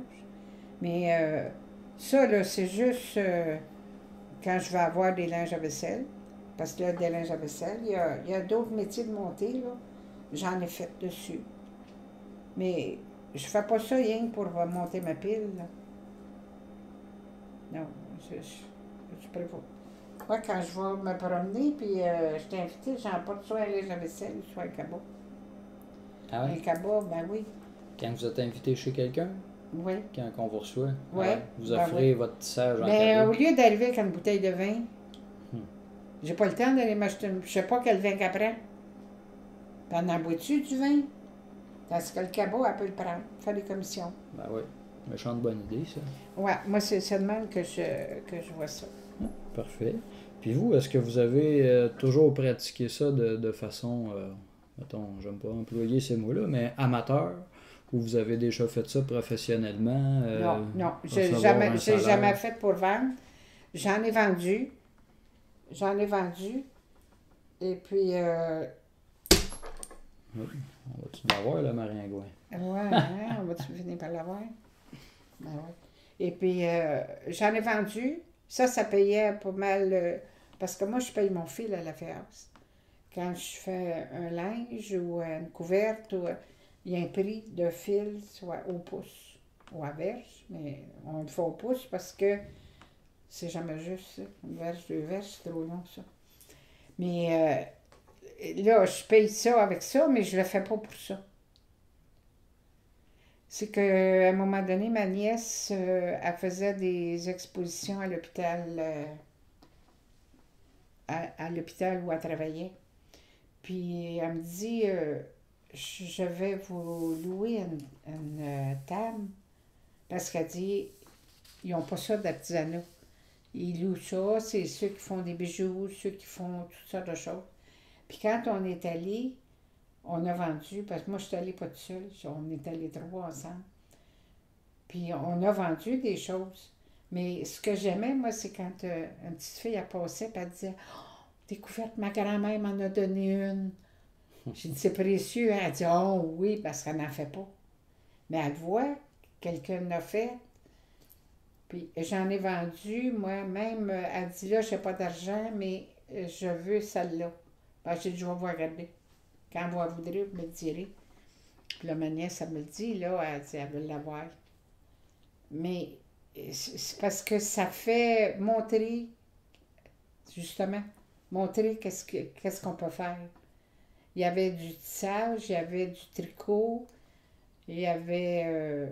Mais ça, là, c'est juste quand je vais avoir des linges à vaisselle. Parce qu'il y a des linges à vaisselle. Il y a d'autres métiers de monter, là. J'en ai fait dessus. Mais je fais pas ça rien que pour monter ma pile, là. Non, je préfère. Moi, quand je vais me promener, puis je t'ai invité, j'emporte soit un linge à vaisselle, soit un cabas. Ah Un ouais? cabas, ben oui. Quand vous êtes invité chez quelqu'un? Oui. Quand on vous reçoit? Ah Ouais. Vous Ben offrez oui. votre tissage en Mais cadeau? au lieu d'arriver avec une bouteille de vin, Hmm. j'ai pas le temps d'aller m'acheter une. Je sais pas quel vin qu'elle prend. T'en en bois-tu du vin? Parce que le cabot, elle peut le prendre, faire des commissions. Ben oui. Méchante bonne idée, ça. Ouais, moi, c'est de même que je vois ça. Parfait. Puis vous, est-ce que vous avez toujours pratiqué ça de façon, mettons, j'aime pas employer ces mots-là, mais amateur, ou vous avez déjà fait ça professionnellement? Non, j'ai recevoir un salaire? jamais fait pour vendre. J'en ai vendu. Et puis, Oui. On va-tu l'avoir, le maringouin? ouais, hein, on va-tu finir par l'avoir? Ben ouais. Et puis, j'en ai vendu. Ça payait pas mal. Parce que moi, je paye mon fil à la FEAS. Quand je fais un linge ou une couverte, il y a un prix de fil, soit au pouce ou à verge. Mais on le fait au pouce parce que c'est jamais juste ça. Une verge, 2 verges, c'est trop long, ça. Mais là, je paye ça avec ça, mais je le fais pas pour ça. C'est qu'à un moment donné, ma nièce, elle faisait des expositions à l'hôpital, à l'hôpital où elle travaillait. Puis elle me dit, je vais vous louer une table, parce qu'elle dit, ils n'ont pas ça d'artisanat. Ils louent ça, c'est ceux qui font des bijoux, ceux qui font toutes sortes de choses. Puis quand on est allé, on a vendu, parce que moi, je suis allée pas toute seule, on est allés 3 ensemble. Puis on a vendu des choses. Mais ce que j'aimais, moi, c'est quand une petite fille, elle passait, puis elle disait, oh, découverte, ma grand-mère m'en a donné une. J'ai dit, c'est précieux. Elle dit, oh oui, parce qu'elle n'en fait pas. Mais elle voit, quelqu'un l'a fait. Puis j'en ai vendu, moi-même, elle dit, là, je n'ai pas d'argent, mais je veux celle-là. Ben, j'ai dit, je vais vous regarder. Quand vous voudrez, vous me le direz. Puis là, ma nièce, elle me le dit, là, elle dit, elle veut l'avoir. Mais c'est parce que ça fait montrer, justement, montrer qu'est-ce qu'on peut faire. Il y avait du tissage, il y avait du tricot, il y avait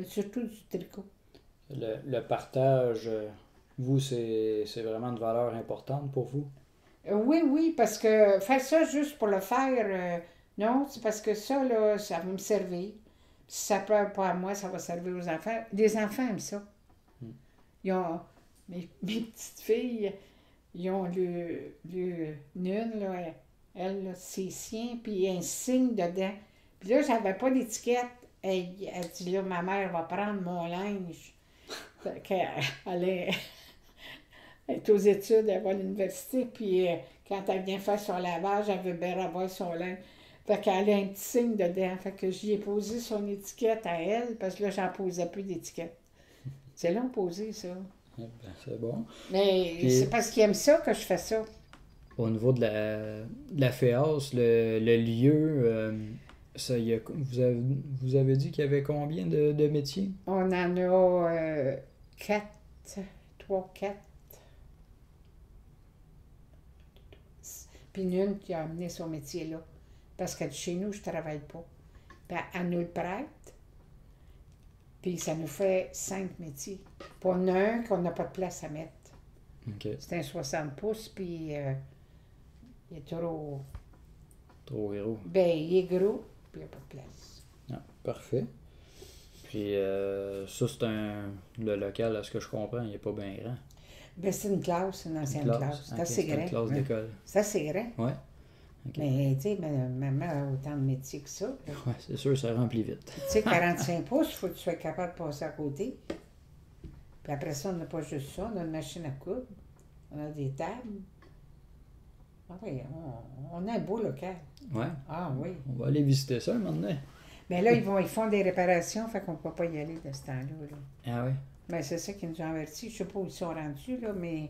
surtout du tricot. Le partage, vous, c'est vraiment de valeur importante pour vous? Oui, oui, parce que faire ça juste pour le faire, non, c'est parce que ça, là, ça va me servir. Si ça peut pas à moi, ça va servir aux enfants. Les enfants aiment ça. Mm. Ils ont, mes petites filles, ils ont l'une, là, elle, là, c'est sien, puis il y a un signe dedans. Puis là, j'avais pas d'étiquette. Elle dit, là, ma mère va prendre mon linge. Fait qu'elle elle est aux études, elle va à l'université, puis quand elle vient faire son lavage, elle veut bien avoir son linge. Fait qu'elle a un petit signe dedans. Fait que j'y ai posé son étiquette à elle, parce que là, j'en posais plus d'étiquette. C'est long posé, ça. Eh ben, c'est bon. Mais Puis c'est parce qu'il aime ça que je fais ça. au niveau de la FEAS, le lieu, ça, vous avez dit qu'il y avait combien de métiers? On en a quatre, trois, quatre. Puis une qui a amené son métier là. Parce que chez nous, je ne travaille pas. Puis elle nous le prête. Puis ça nous fait 5 métiers. Puis on a un qu'on n'a pas de place à mettre. OK. C'est un 60 pouces, puis il est trop. Trop héros. Ben, il est gros, puis il n'y a pas de place. Ah, parfait. Puis ça, c'est le local, à ce que je comprends, il n'est pas bien grand. Ben, c'est une classe, une ancienne classe. C'est Ok, assez c'est une grand. classe hein. d'école. C'est assez grand. Ouais. Ok. Mais, tu sais, maman a autant de métiers que ça. là. Ouais, c'est sûr, ça remplit vite. Tu sais, 45 pouces, il faut que tu sois capable de passer à côté. Puis après ça, on n'a pas juste ça, on a une machine à coudre, on a des tables. Ah oui, on a un beau local. Ouais. Ah oui. On va aller visiter ça maintenant. Mais là, ils font des réparations, fait qu'on ne peut pas y aller de ce temps-là. Là. Ah ouais. Ben, c'est ça qui nous a avertis. Je ne sais pas où ils sont rendus, là, mais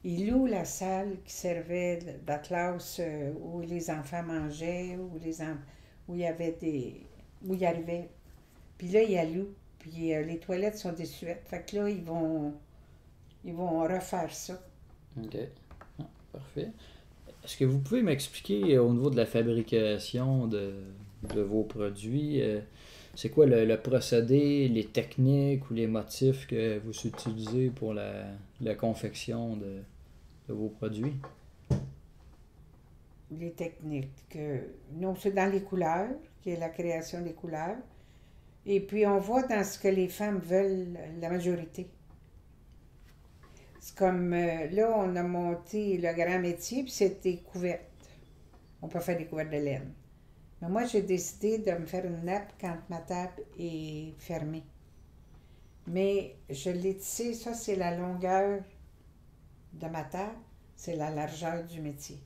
ils louent la salle qui servait de la classe où les enfants mangeaient, où il y avait où ils arrivaient. Puis là, ils la louent. Puis les toilettes sont désuètes. Fait que là, ils vont refaire ça. OK. Ah, parfait. Est-ce que vous pouvez m'expliquer au niveau de la fabrication de vos produits, c'est quoi le procédé, les techniques ou les motifs que vous utilisez pour la confection de vos produits? Les techniques. Non, c'est dans les couleurs, qui est la création des couleurs. Et puis, on voit dans ce que les femmes veulent, la majorité. C'est comme, là, on a monté le grand métier, puis c'est des couvertes. On peut faire des couvertes de laine. Mais moi, j'ai décidé de me faire une nappe quand ma table est fermée. Mais je l'ai tissé, ça, c'est la longueur de ma table, c'est la largeur du métier.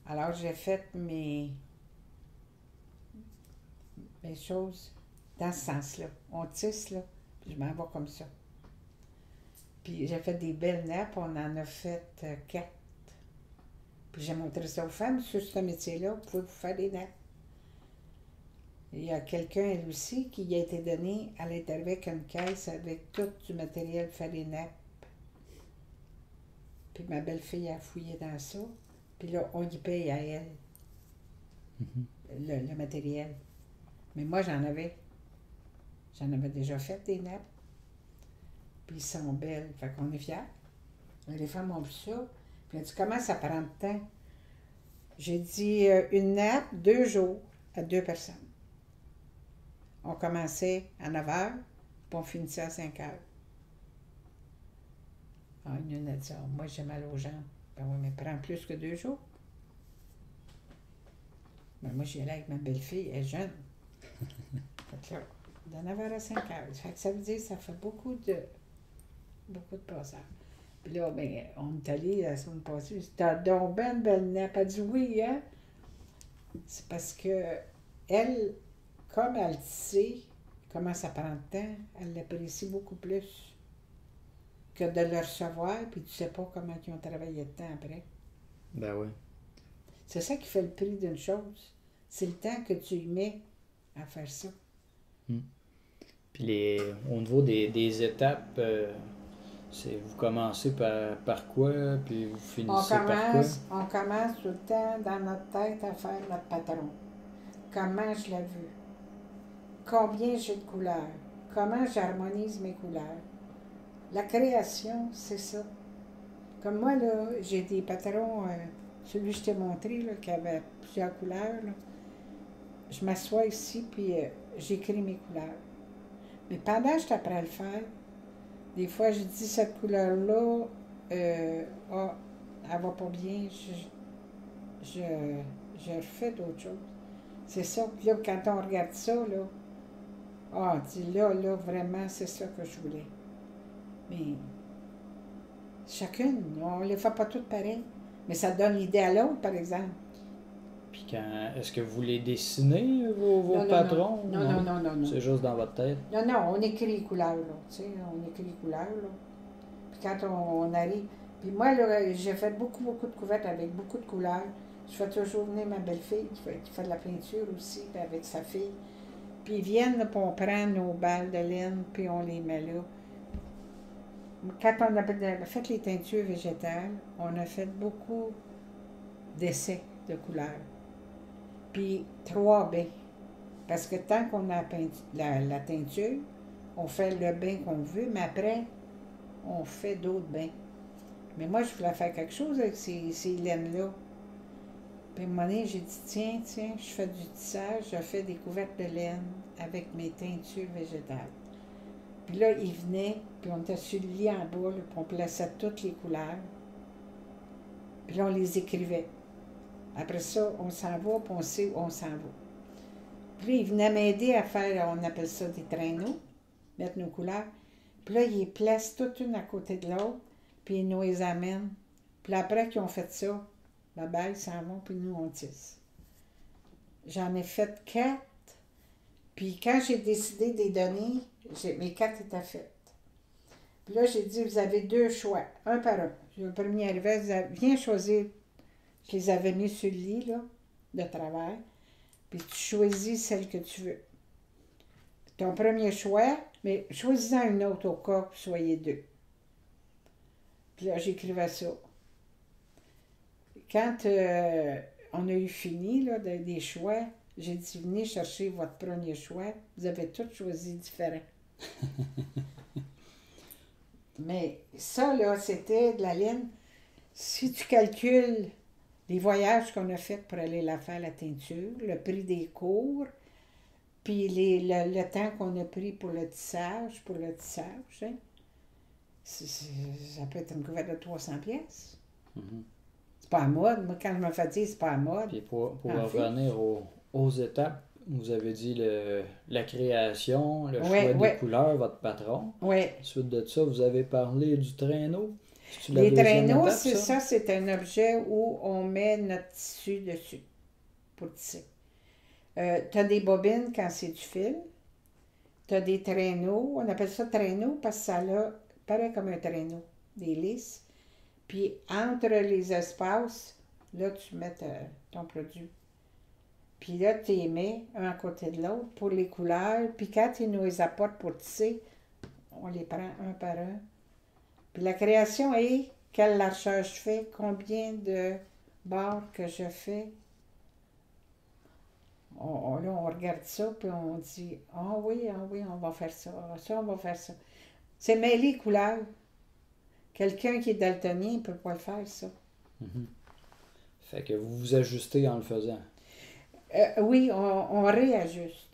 Alors, j'ai fait mes choses dans ce sens-là. On tisse, là, puis je m'en vais comme ça. Puis j'ai fait des belles nappes, on en a fait 4. Puis j'ai montré ça aux femmes, sur ce métier-là, vous pouvez vous faire des nappes. Il y a quelqu'un, elle aussi, qui a été donné à l'intérieur avec une caisse avec tout du matériel pour faire des nappes. Puis ma belle-fille a fouillé dans ça. Puis là, on y paye à elle le matériel. Mais moi, j'en avais. J'en avais déjà fait des nappes. Puis ils sont belles. Fait qu'on est fiers. Les femmes ont vu ça. Puis elles ont dit, comment ça prend de temps? J'ai dit, une nappe, 2 jours à 2 personnes. On commençait à 9 heures, puis on finissait à 5 heures. Ah, une a dit, oh, moi j'ai mal aux jambes. Ben oui, mais prends plus que 2 jours. Ben moi, j'y allais avec ma belle-fille, elle est jeune. Fait que là, de 9 heures à 5 heures. Fait que ça veut dire que ça fait beaucoup de passage. Puis là, ben, on est allé la semaine passée, j'ai dit, t'as donc ben une belle nappe. Elle dit oui, hein? C'est parce que elle, comme elle sait comment ça prend de temps, elle l'apprécie beaucoup plus que de le recevoir, puis tu sais pas comment ils ont travaillé de temps après. Ben oui. C'est ça qui fait le prix d'une chose. C'est le temps que tu y mets à faire ça. Puis au niveau des étapes, vous commencez par quoi, puis vous finissez par quoi? On commence tout le temps dans notre tête à faire notre patron. Comment je la veux? Combien j'ai de couleurs? Comment j'harmonise mes couleurs? La création, c'est ça. Comme moi, là, j'ai des patrons, celui que je t'ai montré, là, qui avait plusieurs couleurs, là. Je m'assois ici, puis j'écris mes couleurs. Mais pendant que je t'apprends à le faire, des fois, je dis cette couleur-là, ah, elle va pas bien, je, je refais d'autres choses. C'est ça. Puis là, quand on regarde ça, là, ah, on dit là, vraiment, c'est ça que je voulais. Mais chacune, on ne les fait pas toutes pareilles. Mais ça donne l'idée à l'autre, par exemple. Puis est-ce que vous les dessinez, vos Non, non, patrons? non. C'est juste dans votre tête? Non, on écrit les couleurs, là. Tu sais, on écrit les couleurs, là. Puis quand on arrive. Puis moi, là, j'ai fait beaucoup de couvertes avec beaucoup de couleurs. Je fais toujours venir ma belle-fille qui fait de la peinture aussi, puis avec sa fille. Puis ils viennent, là, puis on prend nos balles de laine, puis on les met là. Quand on a fait les teintures végétales, on a fait beaucoup d'essais de couleurs. Puis 3 bains. Parce que tant qu'on a la teinture, on fait le bain qu'on veut, mais après, on fait d'autres bains. Mais moi, je voulais faire quelque chose avec ces laines-là. Puis à un moment donné, j'ai dit, tiens, je fais du tissage, je fais des couvertes de laine avec mes teintures végétales. Puis là, ils venaient, puis on était sur le lit en bas, là, puis on plaçait toutes les couleurs. Puis là, on les écrivait. Après ça, on s'en va, puis on sait où on s'en va. Puis là, ils venaient m'aider à faire, on appelle ça des traîneaux, mettre nos couleurs. Puis là, ils les placent toutes une à côté de l'autre, puis ils nous les amènent. Puis après qu'ils ont fait ça, bye-bye, ils s'en vont, puis nous, on tisse. J'en ai fait 4. Puis quand j'ai décidé de les donner, mes 4 étaient faites. Puis là, j'ai dit, vous avez 2 choix, un par un. Le premier arrivé, viens choisir. Je les avais mis sur le lit, là, de travers. Puis tu choisis celle que tu veux. Ton premier choix, mais choisis-en une autre au cas que vous soyez 2. Puis là, j'écrivais ça. Quand on a eu fini là, des choix, j'ai dit, venez chercher votre premier choix. Vous avez tous choisi différent. Mais ça, là, c'était de la laine. Si tu calcules les voyages qu'on a faits pour aller la faire, la teinture, le prix des cours, puis le temps qu'on a pris pour le tissage, hein, ça peut être une couverte de 300 pièces. Mm-hmm. C'est pas à mode. Moi, quand je me fatigue, c'est pas à mode. Puis pour revenir aux étapes, vous avez dit la création, le choix des couleurs, votre patron. Oui. Ensuite de ça, vous avez parlé du traîneau. Les traîneaux, c'est ça, c'est un objet où on met notre tissu dessus pour tisser. Tu as des bobines quand c'est du fil. Tu as des traîneaux. On appelle ça traîneau parce que ça a pareil comme un traîneau, des lisses. Puis entre les espaces, là, tu mets ton produit. Puis là, tu les mets un à côté de l'autre pour les couleurs. Puis quand ils nous les apportent pour tisser, on les prend un par un. Puis la création est quelle largeur je fais, combien de barres que je fais. Là, on regarde ça, puis on dit, ah oui, on va faire ça, on va faire ça. C'est mêler les couleurs. Quelqu'un qui est daltonien ne peut pas le faire, ça. Mm-hmm. Fait que vous vous ajustez en le faisant. Oui, on réajuste.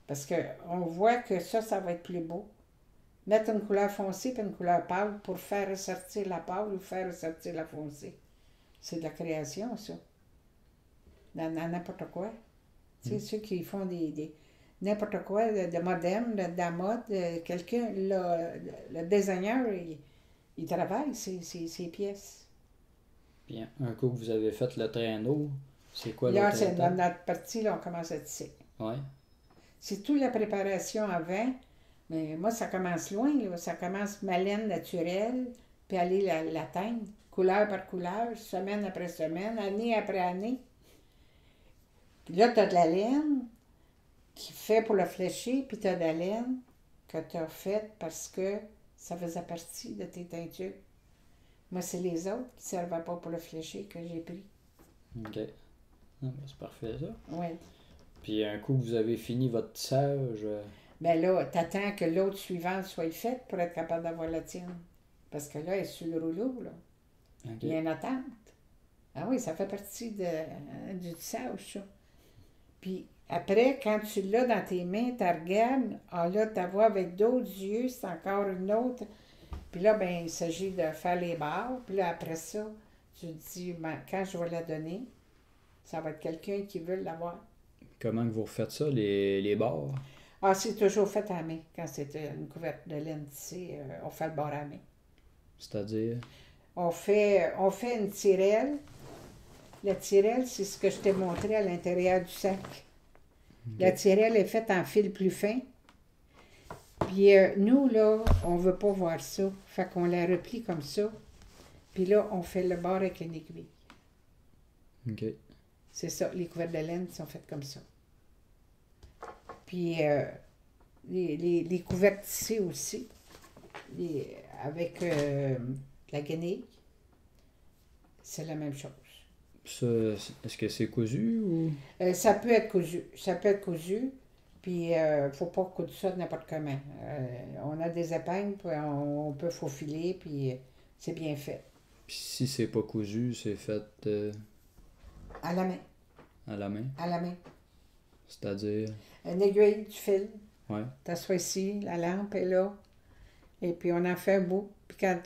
Parce qu'on voit que ça va être plus beau. Mettre une couleur foncée et une couleur pâle pour faire ressortir la pâle ou faire ressortir la foncée. C'est de la création, ça. Dans n'importe quoi. Tu sais, ceux qui font n'importe quoi de moderne, de la mode, quelqu'un, le designer, il travaille ses pièces. Bien, un coup que vous avez fait le traîneau, c'est quoi là, l'autre c'est étape? dans notre partie, là, on commence à tisser. Oui. C'est toute la préparation avant. Mais moi, ça commence loin, là. Ça commence ma laine naturelle, puis aller la teindre, couleur par couleur, semaine après semaine, année après année. Puis là, tu as de la laine qui fait pour le flécher, puis tu as de la laine que tu as faite parce que ça faisait partie de tes teintures. Moi, c'est les autres qui ne servaient pas pour le flécher que j'ai pris. OK. C'est parfait, ça. Oui. Puis un coup que vous avez fini votre tissage... Ben là, t'attends que l'autre suivante soit faite pour être capable d'avoir la tienne. Parce que là, elle est sur le rouleau, là. OK. Il y a une attente. Ah oui, ça fait partie du tissage, ça. Puis après, quand tu l'as dans tes mains, tu regardes, ah là, tu vois avec d'autres yeux, c'est encore une autre. Puis là, ben, il s'agit de faire les barres. Puis là, après ça, tu te dis, ben, quand je vais la donner, ça va être quelqu'un qui veut l'avoir. Comment que vous refaites ça, les barres? Ah, c'est toujours fait à la main. Quand c'est une couverte de laine tissée, on fait le bord à la main. C'est-à-dire? On fait une tirelle. La tirelle, c'est ce que je t'ai montré à l'intérieur du sac. La tirelle est faite en fil plus fin. Puis nous, là, on ne veut pas voir ça. Fait qu'on la replie comme ça. Puis là, on fait le bord avec une aiguille. OK. C'est ça, les couvertes de laine sont faites comme ça. Puis les couvertes tissées aussi, avec la guenille, c'est la même chose. Ça, est-ce que c'est cousu ou? Ça peut être cousu. Ça peut être cousu. Puis, il ne faut pas coudre ça de n'importe comment. On a des épingles, puis on peut faufiler, puis c'est bien fait. Puis si c'est pas cousu, c'est fait À la main. à la main? À la main. C'est-à-dire? Une aiguille, tu files. Ouais. T'assois ici, la lampe est là. Et puis, on en fait un bout. Puis quand,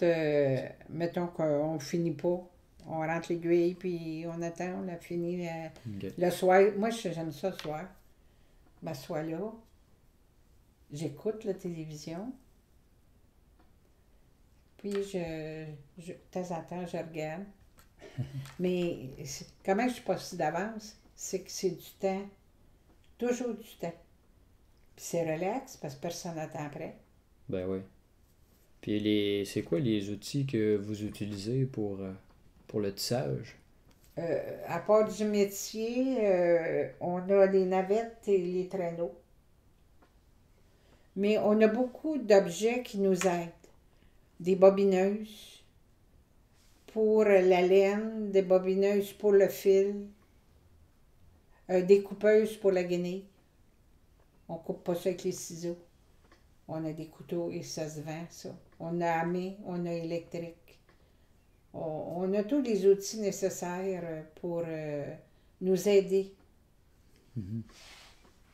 mettons qu'on ne finit pas, on rentre l'aiguille, puis on attend, on la finit OK. le soir. Moi, j'aime ça le soir. Je m'assois là. J'écoute la télévision. Puis, de temps en temps, je regarde. Mais comment je suis pas si d'avance, c'est que c'est du temps. Toujours du temps. Puis c'est relax parce que personne n'attend après. Ben oui. Puis c'est quoi les outils que vous utilisez pour le tissage? À part du métier, on a les navettes et les traîneaux. Mais on a beaucoup d'objets qui nous aident. Des bobineuses pour la laine, des bobineuses pour le fil, des coupeuses pour la guenille. On coupe pas ça avec les ciseaux. On a des couteaux et ça se vend, ça. On a à main, on a électrique. On a tous les outils nécessaires pour nous aider. Mhm.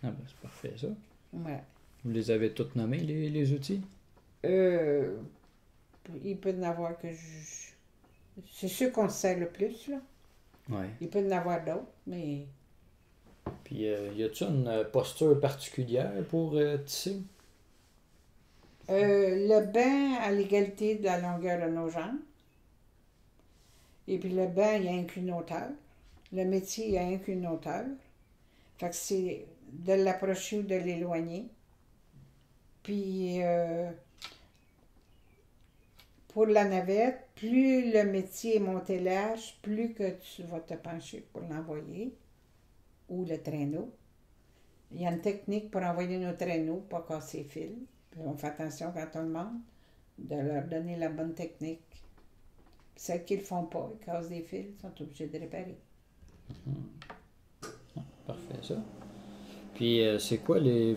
Ah ben c'est parfait ça. Ouais. Vous les avez tous nommés, les outils? Il peut y en avoir que c'est sûr qu'on se sert le plus, là. Ouais. Il peut y en avoir d'autres, mais... Puis y a-t-il une posture particulière pour tisser? Le bain à l'égalité de la longueur de nos jambes. Et puis le bain, il n'y a qu'une hauteur. Le métier, il n'y a qu'une hauteur. Fait que c'est de l'approcher ou de l'éloigner. Puis pour la navette, plus le métier est monté large, plus que tu vas te pencher pour l'envoyer. Ou le traîneau. Il y a une technique pour envoyer nos traîneaux, pas casser les fils. Puis on fait attention quand on le demande, de leur donner la bonne technique. Puis celles qui ne le font pas, ils cassent des fils, ils sont obligés de réparer. Parfait ça. Puis c'est quoi les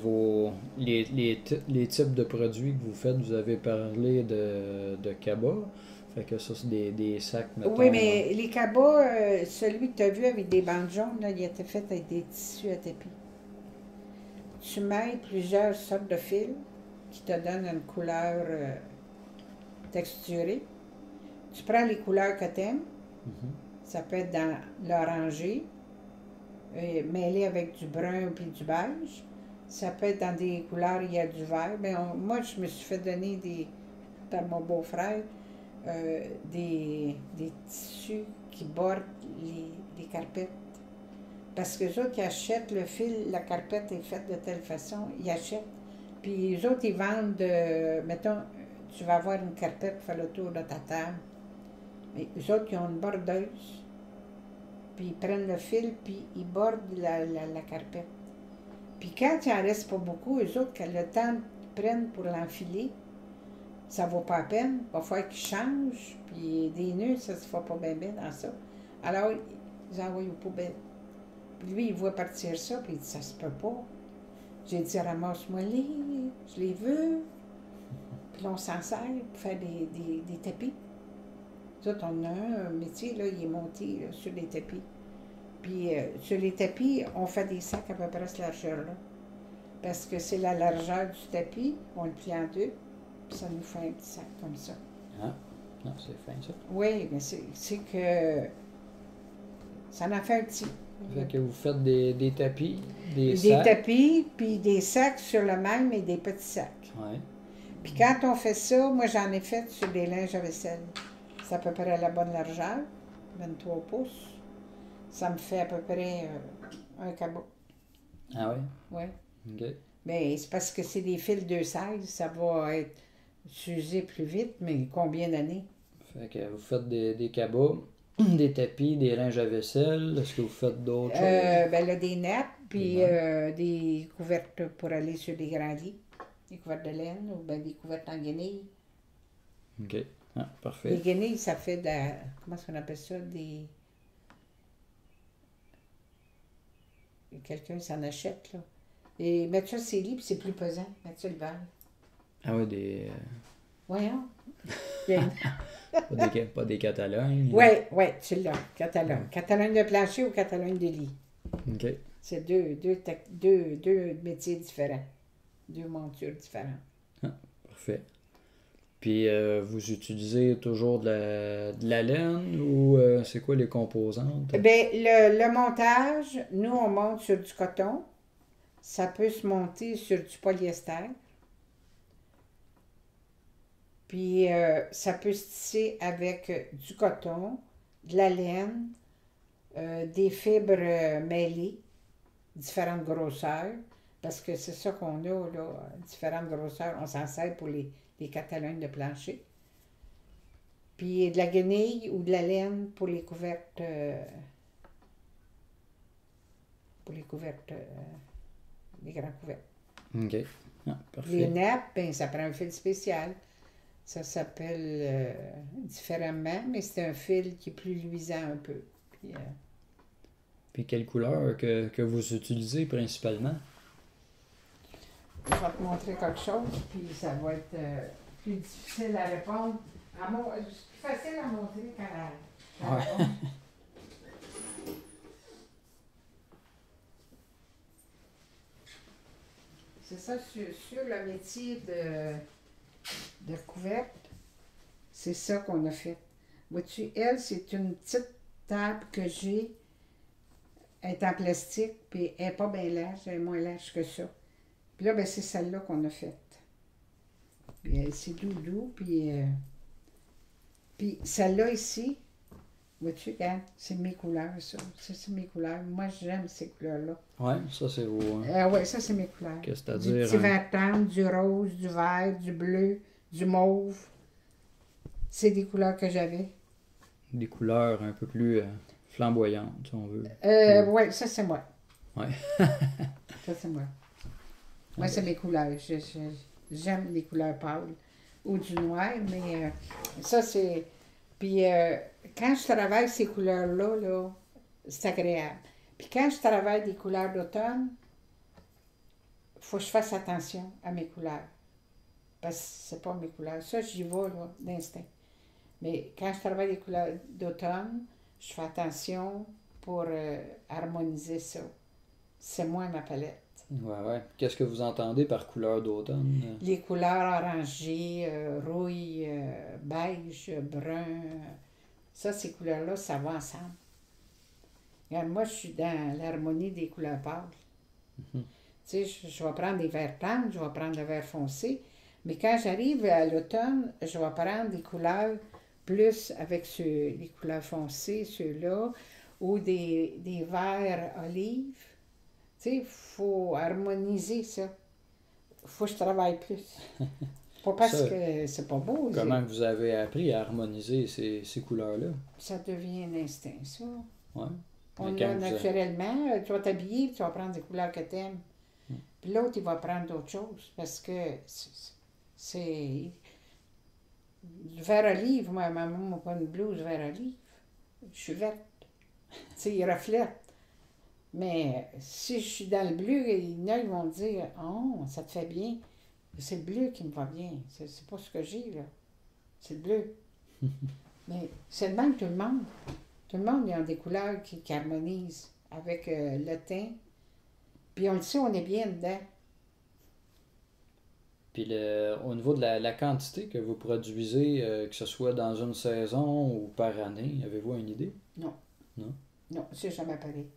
types de produits que vous faites? Vous avez parlé de cabas. Fait que ça, c'est des sacs, mettons. Oui, mais les cabas, celui que tu as vu avec des bandes jaunes, là, il était fait avec des tissus à tapis. Tu mets plusieurs sortes de fils qui te donnent une couleur texturée. Tu prends les couleurs que tu aimes. Ça peut être dans l'orangé, mêlé avec du brun puis du beige. Ça peut être dans des couleurs, il y a du vert. Mais moi, je me suis fait donner par mon beau-frère des tissus qui bordent les carpettes. Parce que les autres, ils achètent le fil, la carpette est faite de telle façon, ils achètent. Puis les autres, ils vendent, mettons, tu vas avoir une carpette pour faire le tour de ta table. Mais les autres, ils ont une bordeuse. Puis ils prennent le fil, puis ils bordent la carpette. Puis quand il en reste pas beaucoup, eux autres, quand le temps qu'ils prennent pour l'enfiler, ça vaut pas la peine. Il va falloir qu'ils changent. Puis des nœuds, ça se fait pas bien dans ça. Alors, ils envoient aux poubelles. Puis lui, il voit partir ça, puis il dit, ça se peut pas. J'ai dit, ramasse-moi-les, je les veux. Puis là, on s'en sert pour faire des tapis. Nous autres, on a un métier, là, il est monté là, sur les tapis. Puis sur les tapis, on fait des sacs à peu près cette largeur-là. Parce que c'est la largeur du tapis, on le plie en deux, puis ça nous fait un petit sac comme ça. Ah, non, c'est fin ça. Oui, mais c'est que ça en fait un petit. Fait que vous faites des tapis, des Des sacs. tapis, puis des sacs sur le même et des petits sacs. Ouais. Puis quand on fait ça, moi j'en ai fait sur des linges à vaisselle. C'est à peu près la bonne largeur, 23 pouces. Ça me fait à peu près un cabot. Ah oui? Oui. OK. Mais c'est parce que c'est des fils 2,16, ça va être usé plus vite, mais combien d'années? Fait que vous faites des cabas, des tapis, des linges à vaisselle. Est-ce que vous faites d'autres choses? Ben là, des nappes, puis Des des couvertes pour aller sur des grands lits. Des couvertes de laine ou ben des couvertes en guenilles. OK. Ah, Les parfait. guenilles, ça fait de la... Comment est-ce qu'on appelle ça? Des... Quelqu'un s'en achète, là. Et mettre ça sur ses lits, puis c'est plus pesant. Mettre ça le verre. Ah oui, des. Voyons. Pas des Catalognes. Oui, tu l'as. Catalogne. Catalogne de plancher ou catalogne de lit. OK. C'est deux métiers différents. Deux montures différentes. Parfait. Puis vous utilisez toujours de la laine ou c'est quoi les composantes? Ben, le montage, nous, on monte sur du coton. Ça peut se monter sur du polyester. Puis, ça peut se tisser avec du coton, de la laine, des fibres mêlées, différentes grosseurs, parce que c'est ça qu'on a, là, différentes grosseurs. On s'en sert pour les catalognes de plancher. Puis, de la guenille ou de la laine pour les couvertes, les grands couvertes. OK. Ah, parfait. Les nappes, ben, ça prend un fil spécial. Ça s'appelle différemment, mais c'est un fil qui est plus luisant un peu. Puis quelle couleur que vous utilisez principalement? Je vais te montrer quelque chose, puis ça va être plus difficile à répondre. C'est plus facile à montrer qu'à répondre. C'est ça, sur le métier de couverte, c'est ça qu'on a fait. Vois-tu, elle, c'est une petite table que j'ai. Elle est en plastique, puis elle n'est pas bien large, elle est moins large que ça. Puis là, ben, c'est celle-là qu'on a faite. Puis c'est doudou, puis celle-là ici, vois-tu, regarde, c'est mes couleurs, ça. Ça, c'est mes couleurs. Moi, j'aime ces couleurs-là. Oui, ça c'est vos. Oui, ça, c'est mes couleurs. Qu'est-ce que Du c'est-à-dire? petit vert tendre, du rose, du vert, du bleu, du mauve. C'est des couleurs que j'avais. Des couleurs un peu plus flamboyantes, si on veut. Oui, ça, c'est moi. Ouais. Ça, c'est moi. Moi, c'est mes couleurs. J'aime les couleurs pâles ou du noir, mais ça, c'est... Puis quand je travaille ces couleurs-là, là, c'est agréable. Puis quand je travaille des couleurs d'automne, il faut que je fasse attention à mes couleurs. Parce que c'est pas mes couleurs. Ça, j'y vais, là, d'instinct. Mais quand je travaille des couleurs d'automne, je fais attention pour harmoniser ça. C'est moi ma palette. Ouais. Qu'est-ce que vous entendez par couleur d'automne? Les couleurs orangées, rouille, beige, brun. Ça, ces couleurs-là, ça va ensemble. Regarde, moi, je suis dans l'harmonie des couleurs pâles. Mhm. Tu sais, je vais prendre des verts tendres, je vais prendre des verts foncés. Mais quand j'arrive à l'automne, je vais prendre des couleurs plus avec les couleurs foncées, ceux-là, ou des verts olives. Tu sais, il faut harmoniser ça. Il faut que je travaille plus. Pas parce Ça, que c'est pas beau. Comment vous avez appris à harmoniser ces couleurs-là? Ça devient un instinct, ça. Ouais. On quand a vous naturellement, tu vas t'habiller, tu vas prendre des couleurs que tu aimes. Puis l'autre, il va prendre d'autres choses parce que c'est du vert olive. Moi, ma maman m'a pas une blouse vert olive. Je suis verte. Tu sais, il reflète. Mais si je suis dans le bleu, il y en a, ils vont dire « Oh, ça te fait bien. » C'est le bleu qui me va bien. C'est pas ce que j'ai, là. C'est le bleu. Mais c'est le même tout le monde. Tout le monde, ils ont des couleurs qui harmonisent avec le teint. Puis on le sait, on est bien dedans. Puis au niveau de la quantité que vous produisez, que ce soit dans une saison ou par année, avez-vous une idée? Non. Non? Non, c'est jamais pareil.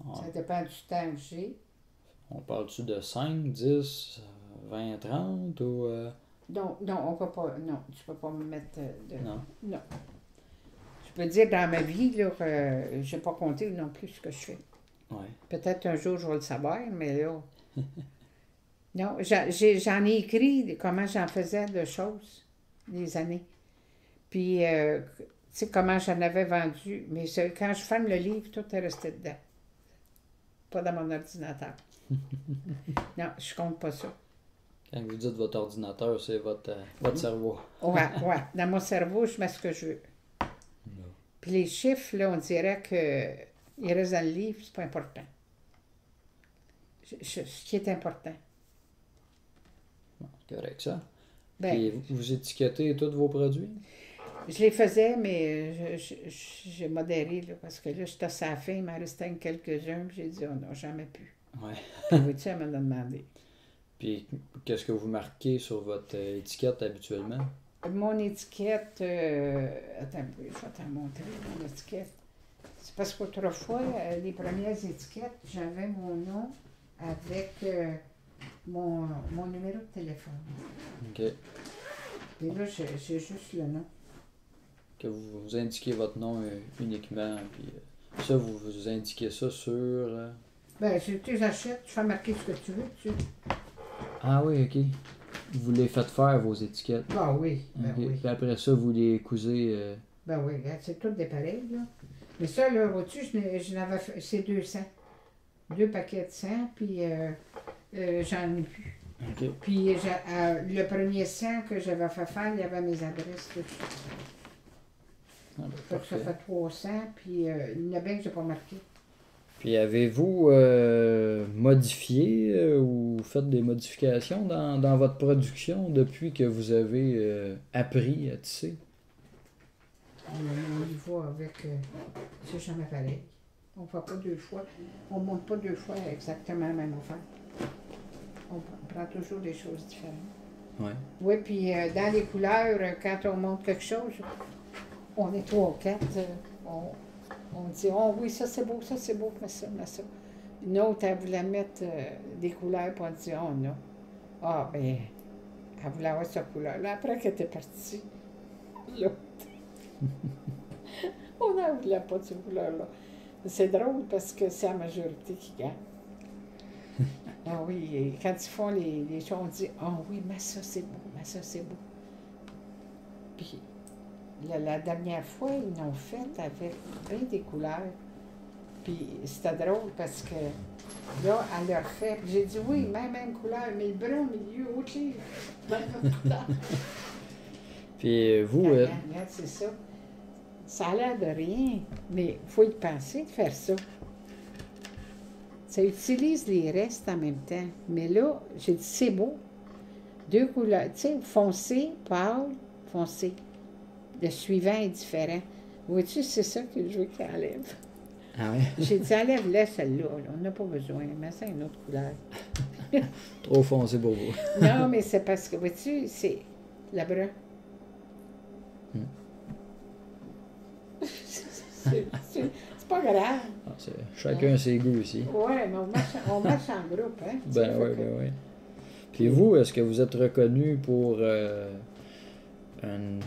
Ah, Ça dépend du temps que j'ai. on parle-tu de 5, 10, 20, 30 ou... Non, on peut pas. Non, tu peux pas me mettre de. Non? Non. Je peux dire, dans ma vie, là, je n'ai pas compté non plus ce que je fais. Ouais. Peut-être un jour, je vais le savoir, mais là. Non, j'en ai écrit comment j'en faisais de choses, des années. Puis, tu sais, comment j'en avais vendu. Mais quand je ferme le livre, tout est resté dedans. Pas dans mon ordinateur. Non, je compte pas ça. Quand vous dites votre ordinateur, c'est votre cerveau. Ouais. Dans mon cerveau, je mets ce que je veux. Non. Puis les chiffres, là, on dirait que ils restent dans le livre, c'est pas important. Ce qui est important. Bon, c'est correct, ça. Ben, Puis vous étiquetez tous vos produits? je les faisais, mais j'ai modéré, là, parce que là, j'étais à la fin, il m'en restait quelques-uns, puis j'ai dit, oh non, jamais plus. Ouais. Puis, vois-tu, elle m'en a demandé. Puis qu'est-ce que vous marquez sur votre étiquette habituellement? Mon étiquette, attends un peu, je vais t'en montrer, mon étiquette. C'est parce qu'autrefois, les premières étiquettes, j'avais mon nom avec mon numéro de téléphone. OK. Et là, j'ai juste le nom. Que vous indiquez votre nom uniquement, puis ça, vous indiquez ça sur... Ben, si tu les achètes, tu fais marquer ce que tu veux dessus. Ah oui, OK. Vous les faites faire, vos étiquettes. Ben oui, ben OK. oui. Puis après ça, vous les cousez... Ben oui, regarde, c'est tout des pareils, là. Mais ça, là, vois-tu, je n'avais fait, c'est 200. 2 paquets de 100, puis j'en ai plus. OK. Puis le premier 100 que j'avais fait faire, il y avait mes adresses tout. Ah, ben, Fait que ça parfait. fait 300, puis il y en a bien que j'ai pas marqué. Puis avez-vous modifié ou fait des modifications dans votre production depuis que vous avez appris à tisser? On y va avec, c'est jamais pareil. On ne fait pas deux fois, on ne monte pas deux fois exactement la même affaire. On prend toujours des choses différentes. Ouais. Oui, puis dans les couleurs, quand on monte quelque chose, on est 3 ou 4, on dit, oh oui, ça c'est beau, mais ça, mais ça. Une autre, elle voulait mettre des couleurs, puis on dit, oh non. Ah, ben, elle voulait avoir cette couleur-là. Après qu'elle était partie, l'autre, on n'en voulait pas de cette couleur-là. C'est drôle parce que c'est la majorité qui gagne. Ah oui, et quand ils font les choses, on dit, oh oui, mais ça c'est beau, mais ça c'est beau. Puis, la dernière fois, ils l'ont fait avec bien des couleurs. Puis c'était drôle parce que là, elle leur fait. J'ai dit oui, même couleur, mais le brun au milieu, OK. Puis vous... Regarde, c'est ça. Ça a l'air de rien, mais il faut y penser de faire ça. Ça utilise les restes en même temps. Mais là, j'ai dit c'est beau. 2 couleurs, tu sais, foncé, pâle, foncé. Le suivant est différent. Vois-tu, c'est ça que je veux qu'elle enlève. Ah ouais? J'ai dit, enlève-la celle-là. Là. On n'a pas besoin. Mais c'est une autre couleur. Trop foncé pour vous. Non, mais c'est parce que, vois-tu, c'est le brun. C'est pas grave. Ah, chacun ses goûts ici. Oui, mais on marche en groupe, hein? Ben oui, ben oui. Puis vous, est-ce que vous êtes reconnu pour une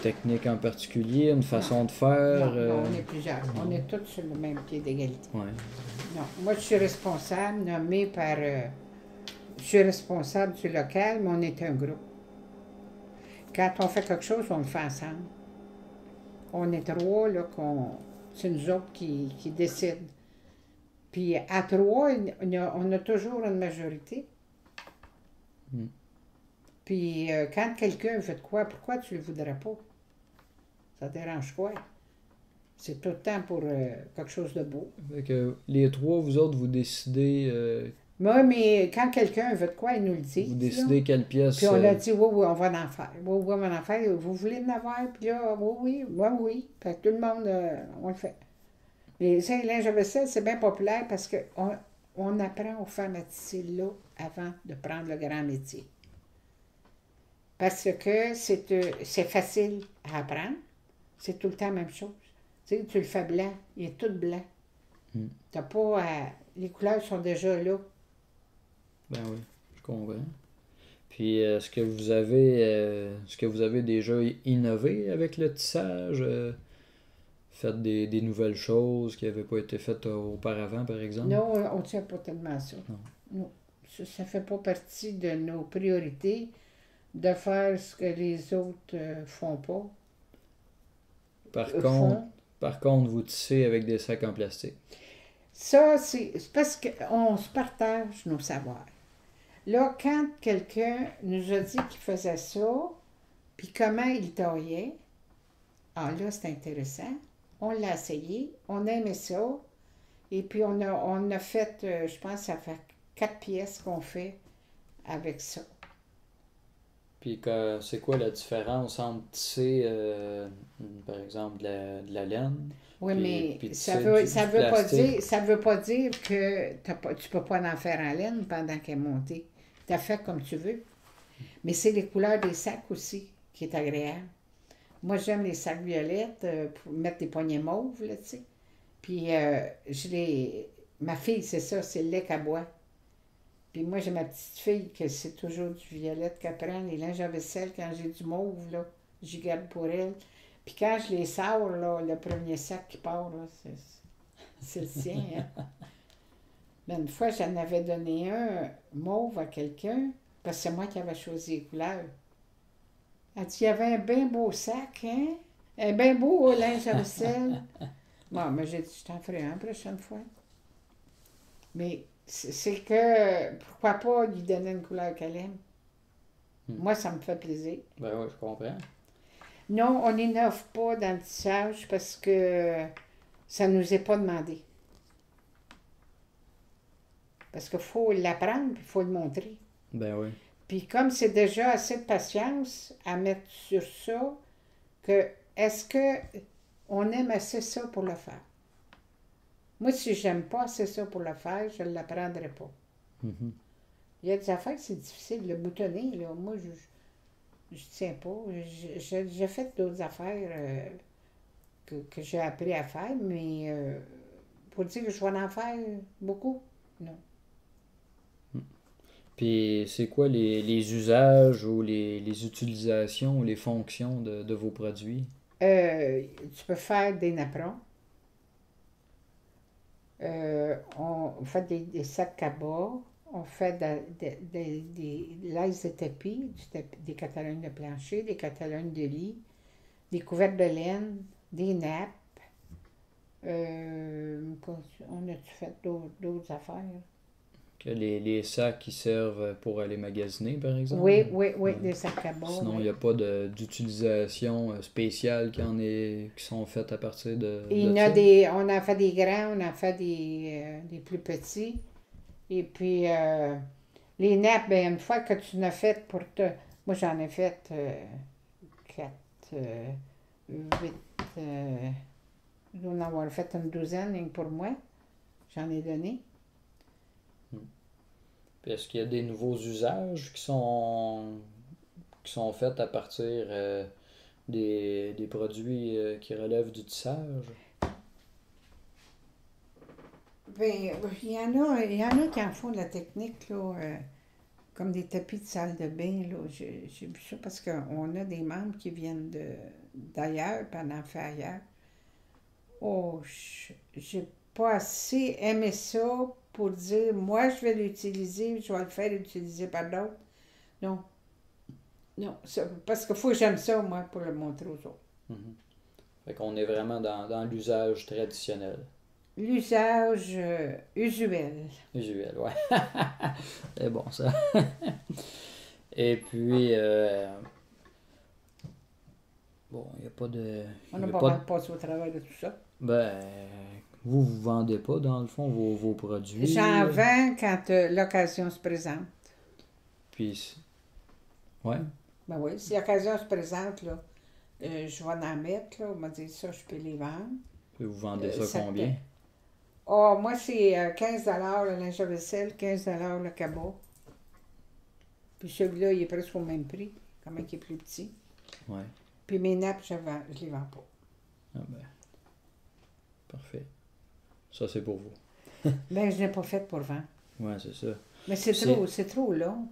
technique en particulier, une façon de faire? Non, on est plusieurs. On est tous sur le même pied d'égalité. Ouais. Non, moi, je suis responsable, nommé par... je suis responsable du local, mais on est un groupe. Quand on fait quelque chose, on le fait ensemble. On est 3, là, c'est nous autres qui décident. Puis à 3, on a toujours une majorité. Mm. Puis quand quelqu'un veut de quoi, pourquoi tu ne le voudrais pas? Ça dérange quoi? C'est tout le temps pour quelque chose de beau. Fait que les 3, vous autres, vous décidez Moi, mais quand quelqu'un veut de quoi, il nous le dit. Vous décidez quelle pièce... Puis on a dit, oui, oui, on va en faire. Oui, oui, on va en faire. Vous voulez en avoir? Puis là, oui, oui, moi, oui. Fait que tout le monde, on le fait. Les linge à vaisselle, c'est bien populaire parce qu'on apprend aux femmes à tisser là avant de prendre le grand métier. Parce que c'est facile à apprendre. C'est tout le temps la même chose. Tu sais, tu le fais blanc, il est tout blanc. T'as pas les couleurs sont déjà là. Ben oui, je comprends. Puis, est-ce que vous avez déjà innové avec le tissage? Fait des nouvelles choses qui n'avaient pas été faites auparavant, par exemple? Non, on ne tient pas tellement à ça. Non. Ça ne fait pas partie de nos priorités de faire ce que les autres font pas. Par contre, vous tissez avec des sacs en plastique. Ça, c'est parce qu'on se partage nos savoirs. Là, quand quelqu'un nous a dit qu'il faisait ça, puis comment il taillait, là, c'est intéressant. On l'a essayé, on aimait ça, et puis on a fait, je pense, ça fait 4 pièces qu'on fait avec ça. Puis c'est quoi la différence entre tisser, par exemple, de la laine? Oui, mais puis ça tisser veut pas dire que tu peux pas en faire en laine pendant qu'elle est montée. Tu as fait comme tu veux. Mais c'est les couleurs des sacs aussi qui est agréable. Moi, j'aime les sacs violettes pour mettre des poignets mauves, là, tu sais. Puis, ma fille, c'est ça, c'est le lait qu'elle boit. Puis moi, j'ai ma petite fille que c'est toujours du violette qu'elle prend. Les linges à vaisselle, quand j'ai du mauve, là, j'y garde pour elle. Puis quand je les sors, là, le premier sac qui part, là, c'est le sien. Hein? Mais une fois, j'en avais donné un mauve à quelqu'un, parce que c'est moi qui avais choisi les couleurs. Elle dit, il y avait un bien beau sac, hein? Un bien beau linge à vaisselle. Bon, mais j'ai dit, je t'en ferai un prochaine fois. Mais c'est que, pourquoi pas lui donner une couleur qu'elle aime? Moi, ça me fait plaisir. Ben oui, je comprends. Non, on n'innove pas dans le tissage parce que ça ne nous est pas demandé. Parce qu'il faut l'apprendre, puis il faut le montrer. Ben oui. Puis comme c'est déjà assez de patience à mettre sur ça, que est-ce que on aime assez ça pour le faire? Moi, si j'aime pas assez ça pour le faire, je ne l'apprendrai pas. Mm-hmm. Il y a des affaires que c'est difficile. Le boutonner, là, moi, je tiens pas. J'ai fait d'autres affaires que j'ai appris à faire, mais pour dire que je vais en faire beaucoup, non. Puis c'est quoi les usages ou les utilisations ou les fonctions de vos produits? Tu peux faire des napperons. On fait des sacs à bas. On fait des laises de tapis, des catalognes de plancher, des catalognes de lit, des couvertes de laine, des nappes. On a-tu fait d'autres affaires? Que les sacs qui servent pour aller magasiner, par exemple? Oui, des sacs à bas. Sinon, il n'y a pas d'utilisation spéciale qui sont faites à partir de ça? On a fait des grands, on a fait des plus petits. Et puis, les nappes, ben, une fois que tu en as fait pour te... Moi, j'en ai fait 4, 8... je dois en avoir fait une douzaine, rien que pour moi. J'en ai donné. Puis est-ce qu'il y a des nouveaux usages qui sont faits à partir des produits qui relèvent du tissage? Ben, il y en a qui en font de la technique, là, comme des tapis de salle de bain, là. J'ai vu ça parce qu'on a des membres qui viennent d'ailleurs, puis on en fait ailleurs. Oh, j'ai pas assez aimé ça pour dire, moi, je vais l'utiliser, je vais le faire utiliser par d'autres. Non. Non, parce qu'il faut que j'aime ça, moi, pour le montrer aux autres. Mm-hmm. Fait qu'on est vraiment dans l'usage traditionnel. L'usage usuel. Usuel, ouais. C'est bon, ça. Et puis, bon, il n'y a pas de... On n'a pas mal passé au travers de tout ça. Ben, vous vendez pas, dans le fond, vos produits? J'en vends quand l'occasion se présente. Puis, ouais. Ben oui, si l'occasion se présente, là, je vais en mettre, là, on m'a dit ça, je peux les vendre. Puis vous vendez ça combien? Oh, moi, c'est 15 le linge à vaisselle, 15 le cabot. Puis celui-là, il est presque au même prix, quand même qu'il est plus petit. Ouais. Puis mes nappes, je les vends pas. Ah ben, parfait. Ça, c'est pour vous. Ben, je l'ai pas fait pour vendre. Ouais, c'est ça. Mais c'est trop long.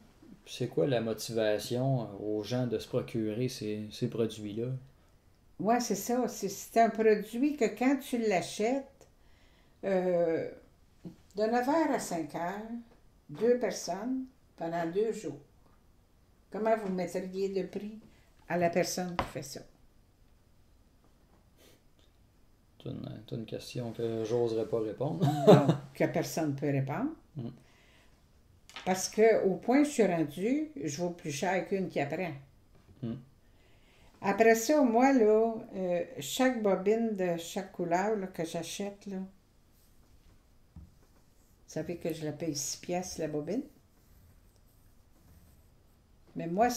C'est quoi la motivation aux gens de se procurer ces produits-là? Ouais, c'est ça. C'est un produit que quand tu l'achètes, de 9h à 5h, 2 personnes pendant 2 jours. Comment vous mettriez de prix à la personne qui fait ça? C'est une question que j'oserais pas répondre. Non, que personne ne peut répondre. Mm. Parce que au point où je suis rendue, je vaux plus cher qu'une qui apprend. Mm. Après ça, moi, là, chaque bobine de chaque couleur là, que j'achète, là, vous savez que je la paye 6 piastres la bobine. Mais moi,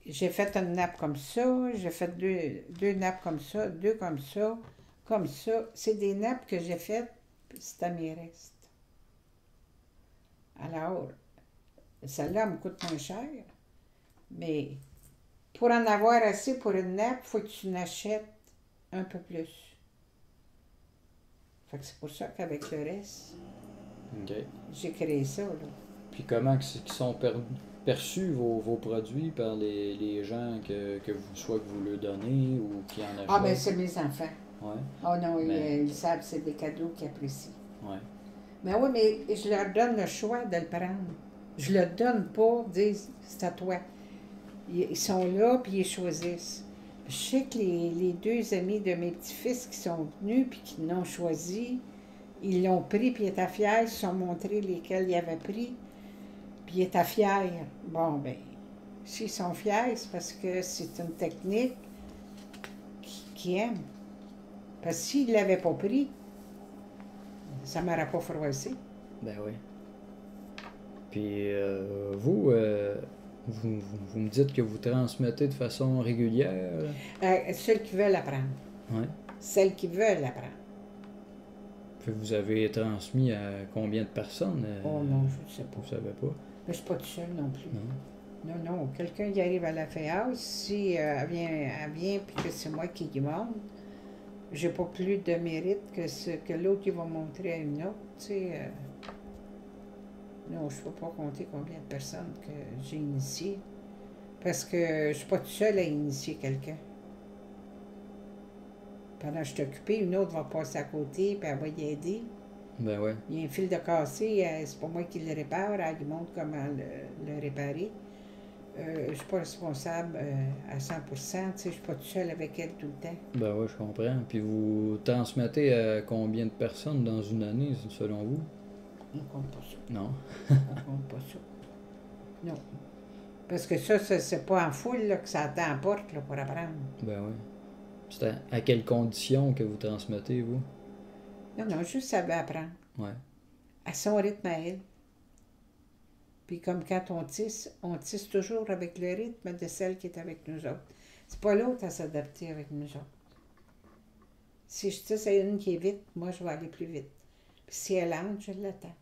j'ai fait une nappe comme ça, j'ai fait deux nappes comme ça, 2 comme ça, comme ça. C'est des nappes que j'ai faites, c'est à mes restes. Alors, celle-là me coûte moins cher, mais pour en avoir assez pour une nappe, il faut que tu en achètes un peu plus. Fait que c'est pour ça qu'avec le reste, j'ai créé ça, là. Puis comment sont perçus vos produits par les gens que vous leur donnez ou qui en achètent? Ah, ben c'est mes enfants. Ouais. Oh non, ils savent, c'est des cadeaux qu'ils apprécient. Ouais. Mais oui, mais je leur donne le choix de le prendre. Je le donne pas, dire c'est à toi. Ils sont là, puis ils choisissent. Je sais que les 2 amis de mes petits-fils qui sont venus, puis qui l'ont choisi, ils l'ont pris, puis ils étaient fiers, ils se sont montrés lesquels ils avaient pris, puis ils étaient fiers. Bon, ben, s'ils sont fiers, c'est parce que c'est une technique qu'ils aiment. Parce que s'ils ne l'avaient pas pris, ça ne m'aurait pas froissé. Ben oui. Puis vous me dites que vous transmettez de façon régulière? Ceux qui veulent apprendre. Oui. Celles qui veulent apprendre. Puis vous avez transmis à combien de personnes? Oh non, je ne sais pas. Vous savez pas? Mais je ne suis pas toute seule non plus. Non. Non, quelqu'un qui arrive à la FEAS, si elle vient puis que c'est moi qui y montre, j'ai pas plus de mérite que ce que l'autre il va montrer à une autre, tu sais. Non, je ne peux pas compter combien de personnes que j'ai initiées. Parce que je suis pas toute seule à initier quelqu'un. Pendant que je suis occupée, une autre va passer à côté, puis elle va y aider. Ben ouais. Il y a un fil de cassé, c'est pas moi qui le répare, elle lui montre comment le réparer. Je ne suis pas responsable à 100%, tu sais, je ne suis pas toute seule avec elle tout le temps. Ben ouais, je comprends. Puis vous transmettez à combien de personnes dans une année, selon vous? On ne compte pas ça. Non. On ne compte pas ça. Non. Parce que ça c'est pas en foule là, que ça t'emporte là, pour apprendre. Ben oui. C'est à quelles conditions que vous transmettez, vous? Non, juste ça veut apprendre. Ouais. À son rythme à elle. Puis comme quand on tisse toujours avec le rythme de celle qui est avec nous autres. C'est pas l'autre à s'adapter avec nous autres. Si je tisse à une qui est vite, moi je vais aller plus vite. Puis si elle est lente, je l'attends.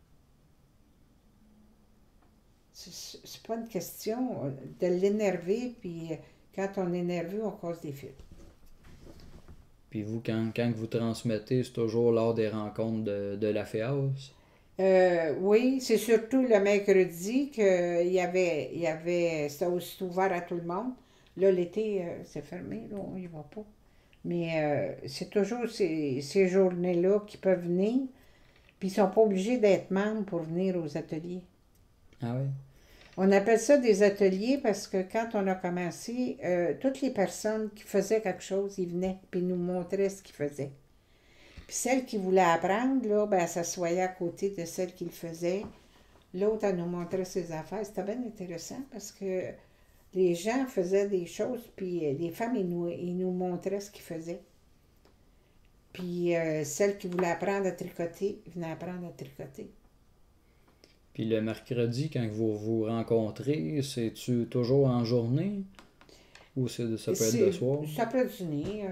C'est pas une question de l'énerver, puis quand on est nerveux, on cause des fuites. Puis vous, quand vous transmettez, c'est toujours lors des rencontres de la FEAS? Oui, c'est surtout le mercredi qu'il y avait c'était aussi ouvert à tout le monde. Là, l'été, c'est fermé, là, on y va pas. Mais c'est toujours ces journées-là qui peuvent venir, puis ils sont pas obligés d'être membres pour venir aux ateliers. Ah oui? On appelle ça des ateliers parce que quand on a commencé, toutes les personnes qui faisaient quelque chose, ils venaient puis nous montraient ce qu'ils faisaient. Puis celle qui voulait apprendre, là, ben, elle s'assoyait à côté de celle qui le faisait. L'autre, elle nous montrait ses affaires. C'était bien intéressant parce que les gens faisaient des choses, puis les femmes, ils nous montraient ce qu'ils faisaient. Puis celle qui voulait apprendre à tricoter, venait apprendre à tricoter. Puis le mercredi, quand vous vous rencontrez, c'est-tu toujours en journée? Ou ça peut être le soir? Ça peut être dîner.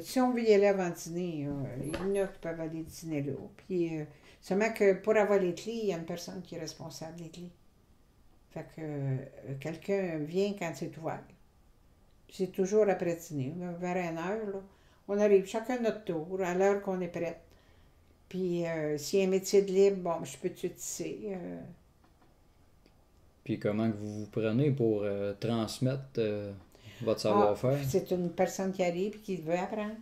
Si on veut y aller avant dîner, il y en a qui peuvent aller dîner là. Puis seulement que pour avoir les clés, il y a une personne qui est responsable des clés. Fait que quelqu'un vient quand c'est ouvert. C'est toujours après dîner, vers 1 heure. Là. On arrive chacun notre tour, à l'heure qu'on est prête. Puis s'il y a un métier de libre, bon, je peux te tisser. Puis comment que vous vous prenez pour transmettre votre savoir-faire? C'est une personne qui arrive et qui veut apprendre.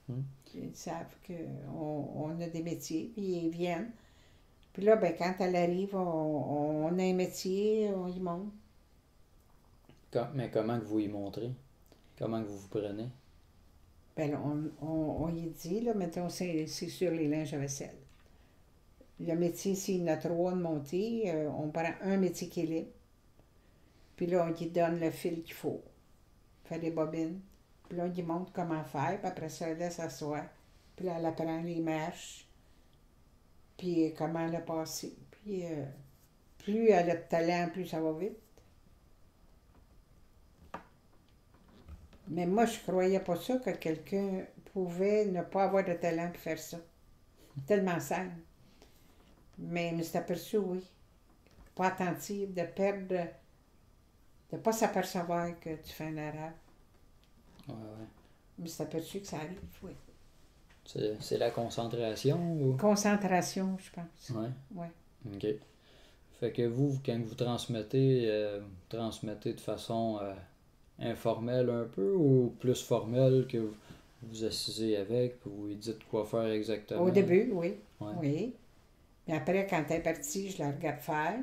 Hmm. Ils savent qu'on a des métiers, puis ils viennent. Puis là, ben, quand elle arrive, on a un métier, on y montre. Mais comment que vous y montrez? Comment que vous vous prenez? Ben, là, on y dit, là, mettons, c'est sur les linges à vaisselle. Le métier, s'il y en a 3 de monter, on prend un métier qui est libre. Puis là, on lui donne le fil qu'il faut. Faire des bobines. Puis là, on lui montre comment faire. Puis après ça, elle laisse s'asseoir. Puis là, elle apprend les marches. Puis comment le passer. Puis plus elle a de talent, plus ça va vite. Mais moi, je croyais pas ça que quelqu'un pouvait ne pas avoir de talent pour faire ça. Tellement simple. Mais je me suis aperçu, oui. Pas attentive, de perdre, de ne pas s'apercevoir que tu fais une erreur. Ouais. Je me suis aperçu que ça arrive, oui. C'est la concentration ou? Concentration, je pense. Ouais. OK. Fait que vous, quand vous transmettez de façon informelle un peu ou plus formelle que vous assisez avec puis vous lui dites quoi faire exactement? Au début, oui. Ouais. Oui. Puis après, quand elle est partie, je la regarde faire.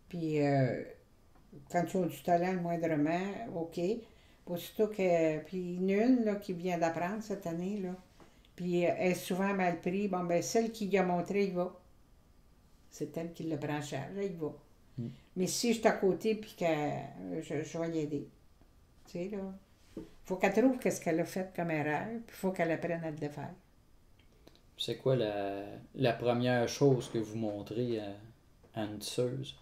Puis quand tu as du talent, moindrement, OK. Aussitôt que. Puis une là, qui vient d'apprendre cette année, là. Puis elle est souvent mal pris. Bon, ben celle qui lui a montré, il va. C'est elle qui le prend en charge, il va. Mais si je suis à côté, puis que je vais l'aider. Tu sais, là. Faut qu'elle trouve qu'est-ce qu'elle a fait comme erreur, puis il faut qu'elle apprenne à le faire. C'est quoi la première chose que vous montrez à une tisseuse,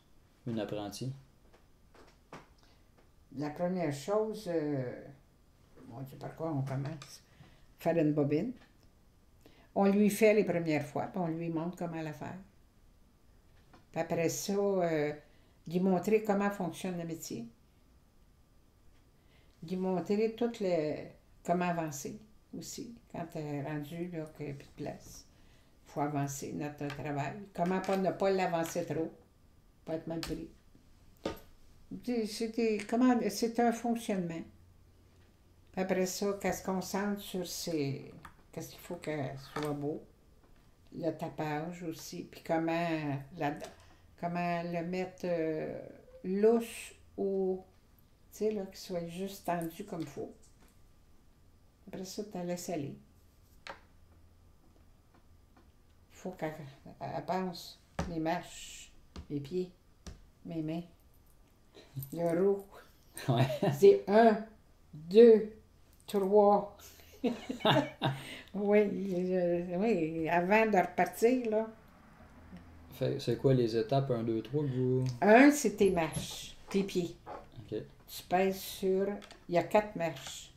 une apprentie? La première chose, mon Dieu, par quoi on commence? Faire une bobine. On lui fait les premières fois, puis on lui montre comment la faire. Puis après ça, lui montrer comment fonctionne le métier. Lui montrer comment avancer aussi, quand tu es rendu, là, qu'il n'y a plus de place. Il faut avancer notre travail. Comment ne pas l'avancer trop, pas être mal pris. C'est un fonctionnement. Puis après ça, qu'elle se concentre sur qu'est-ce qu'il faut qu'elle soit beau. Le tapage aussi. Puis comment le mettre lousse ou, tu sais, là, qu'il soit juste tendu comme il faut. Après ça, tu la laisses aller. Il faut qu'elle pense les marches, les pieds, mes mains. Le roue. Ouais. C'est 1, 2, 3. Oui, avant de repartir, là. Fait, c'est quoi les étapes 1, 2, 3 que vous... 1, c'est tes marches, tes pieds. OK. Tu pèses sur... Il y a 4 marches.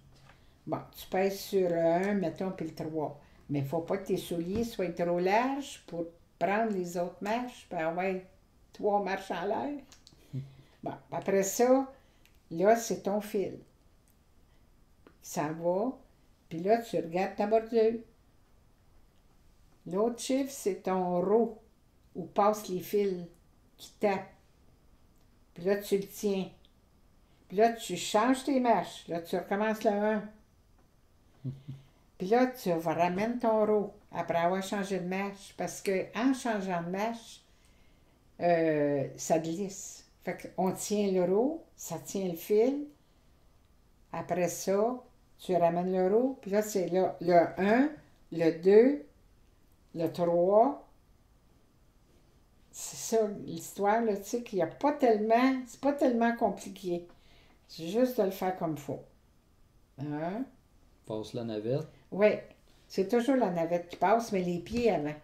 Bon, tu pèses sur le 1, mettons, puis le 3. Mais il ne faut pas que tes souliers soient trop larges pour prendre les autres marches, puis avoir 3 marches en l'air. Bon, après ça, là, c'est ton fil. Ça va, puis là, tu regardes ta bordure. L'autre chiffre, c'est ton row, où passent les fils qui tapent. Puis là, tu le tiens. Puis là, tu changes tes marches. Là, tu recommences le 1. Puis là, tu ramènes ton row après avoir changé de marche. Parce qu'en changeant de marche, ça glisse. Fait qu'on tient le row, ça tient le fil. Après ça, tu ramènes le row. Puis là, c'est le 1, le 2, le 3. C'est ça, l'histoire, là, tu sais, qu'il n'y a pas tellement... C'est pas tellement compliqué. C'est juste de le faire comme il faut. Hein? Passe la navette. Oui. C'est toujours la navette qui passe, mais les pieds avant.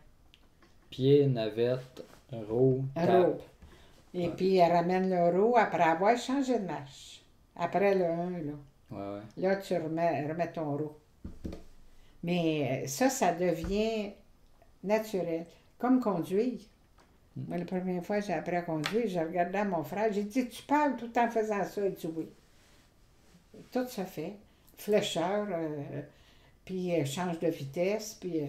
Pied, navette, roue, tape. Roue. Et Ouais. puis, elle ramène le roue après avoir changé de marche. Après le 1, là. Ouais, ouais. Là, tu remets ton roue. Mais ça devient naturel. Comme conduire. Moi, la première fois que j'ai appris à conduire, j'ai regardé à mon frère, j'ai dit, tu parles tout en faisant ça? Il dit oui. Tout se fait. Flécheur, puis change de vitesse, puis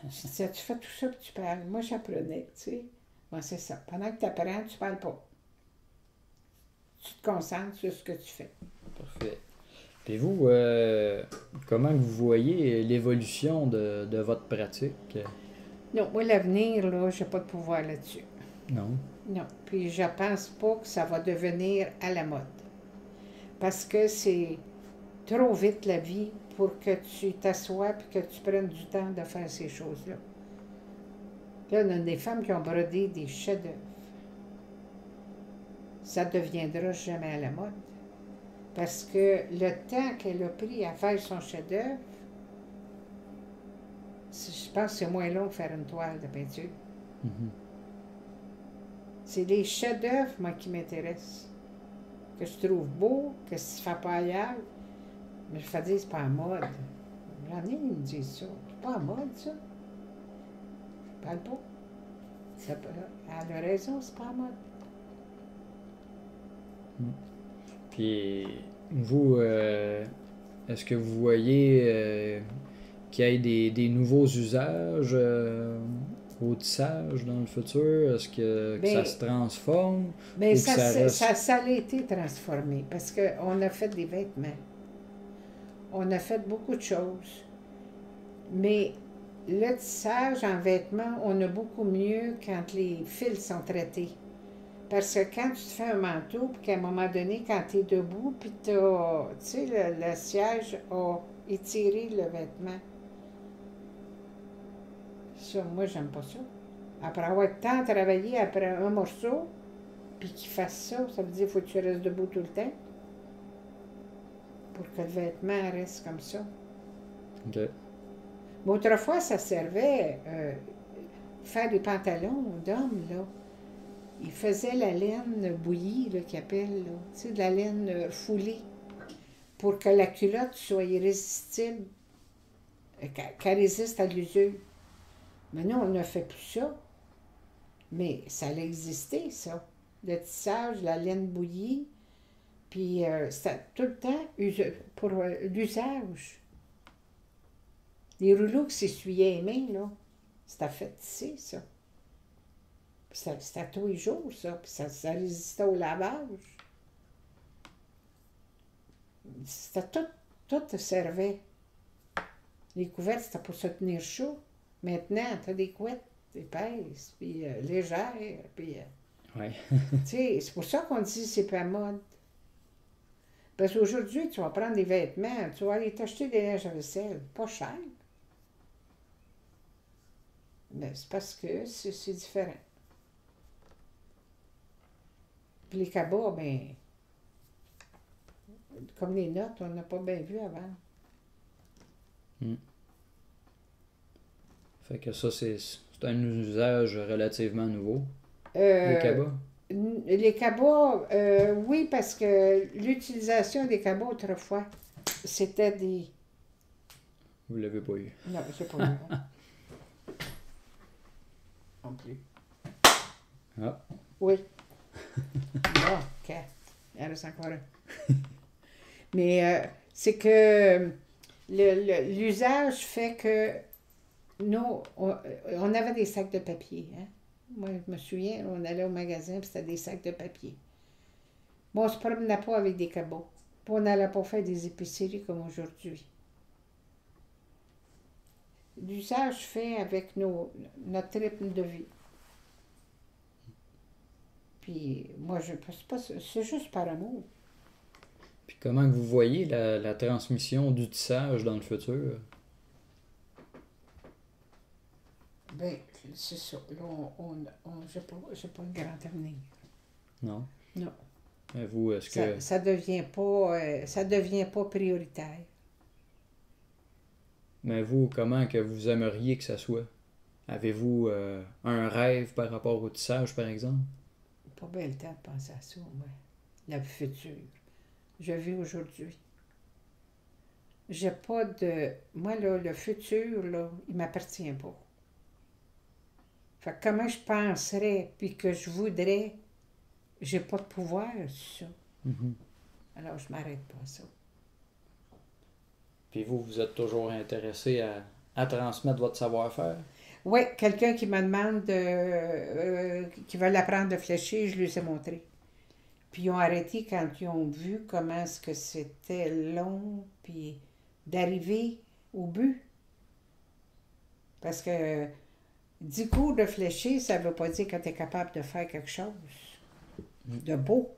je disais, tu fais tout ça, puis tu parles. Moi, j'apprenais, tu sais. Moi, c'est ça. Pendant que tu apprends, tu parles pas. Tu te concentres sur ce que tu fais. Parfait. Et vous, comment vous voyez l'évolution de votre pratique? Non, moi, l'avenir, là, j'ai pas de pouvoir là-dessus. Non. Non. Puis je pense pas que ça va devenir à la mode. Parce que c'est trop vite la vie pour que tu t'assoies et que tu prennes du temps de faire ces choses-là. Là, on a des femmes qui ont brodé des chefs-d'œuvre. Ça ne deviendra jamais à la mode. Parce que le temps qu'elle a pris à faire son chef-d'œuvre, je pense que c'est moins long que faire une toile de peinture. Mhm. C'est les chefs-d'œuvre, moi, qui m'intéressent. Que je trouve beau, que ça se fait pas ailleurs. Mais je fais dire, c'est pas en mode. J'en ai, ils me disent ça. C'est pas en mode, ça. Je parle pas. Elle a raison, c'est pas en mode. Puis vous, est-ce que vous voyez qu'il y ait des nouveaux usages au tissage dans le futur? Est-ce que ça se transforme? Mais Ou que ça, ça reste... ça a été transformé parce qu'on a fait des vêtements. On a fait beaucoup de choses. Mais le tissage en vêtements, on a beaucoup mieux quand les fils sont traités. Parce que quand tu te fais un manteau, puis qu'à un moment donné, quand tu es debout, puis tu sais, le siège a étiré le vêtement. Ça, moi, j'aime pas ça. Après avoir tant travaillé après un morceau, puis qu'il fasse ça, ça veut dire qu'il faut que tu restes debout tout le temps pour que le vêtement reste comme ça. OK. Mais autrefois, ça servait faire des pantalons d'hommes, là. Ils faisaient la laine bouillie, là, qu'ils appellent, là. Tu sais, de la laine foulée, pour que la culotte soit irrésistible, qu'elle résiste à l'usure. Maintenant, on ne fait plus ça. Mais ça a existé, ça. Le tissage, la laine bouillie, puis c'était tout le temps pour l'usage. Les rouleaux qui s'essuyaient les mains, là, c'était fait tisser, ça. C'était tous les jours, ça. Puis ça résistait au lavage. C'était tout servait. Les couvertes, c'était pour se tenir chaud. Maintenant, tu as des couettes épaisses, puis légères, puis... Ouais. tu sais, c'est pour ça qu'on dit que c'est pas mode. Parce qu'aujourd'hui, tu vas prendre des vêtements, tu vas aller t'acheter des linges à vaisselle, pas cher. Mais c'est parce que c'est différent. Puis les cabas, ben, comme les notes, on n'a pas bien vu avant. Fait que ça, c'est un usage relativement nouveau, les Euh, cabas. les cabas, oui, parce que l'utilisation des cabas autrefois, c'était des... Vous l'avez pas eu. Non, j'ai pas eu. Non plus. Ah. Oui. Bon, 4. Il en reste encore un. Mais c'est que l'usage fait que nous, on avait des sacs de papier. Hein? Moi, je me souviens, on allait au magasin, puis c'était des sacs de papier. Bon, on ne se promenait pas avec des cabots. Puis on n'allait pas faire des épiceries comme aujourd'hui. L'usage fait avec notre rythme de vie. Puis moi, je pense pas, c'est juste par amour. Puis comment que vous voyez la transmission du tissage dans le futur? Ben, c'est ça. Là, j'ai pas un grand avenir. Non? Non. Et vous, est-ce que... Ça devient pas prioritaire. Mais vous, comment que vous aimeriez que ça soit? Avez-vous un rêve par rapport au tissage, par exemple? Pas bien le temps de penser à ça, moi. Le futur. Je vis aujourd'hui. J'ai pas de... Moi, là, le futur, là, il m'appartient pas. Fait que comment je penserais, puis que je voudrais, j'ai pas de pouvoir sur ça. Mhm. Alors, je m'arrête pas à ça. Puis vous, vous êtes toujours intéressé à transmettre votre savoir-faire? Oui, quelqu'un qui me demande, qui veut apprendre de fléchir, je lui ai montré. Puis ils ont arrêté quand ils ont vu comment est-ce que c'était long, puis d'arriver au but. Parce que 10 cours de fléchir, ça ne veut pas dire que tu es capable de faire quelque chose de beau.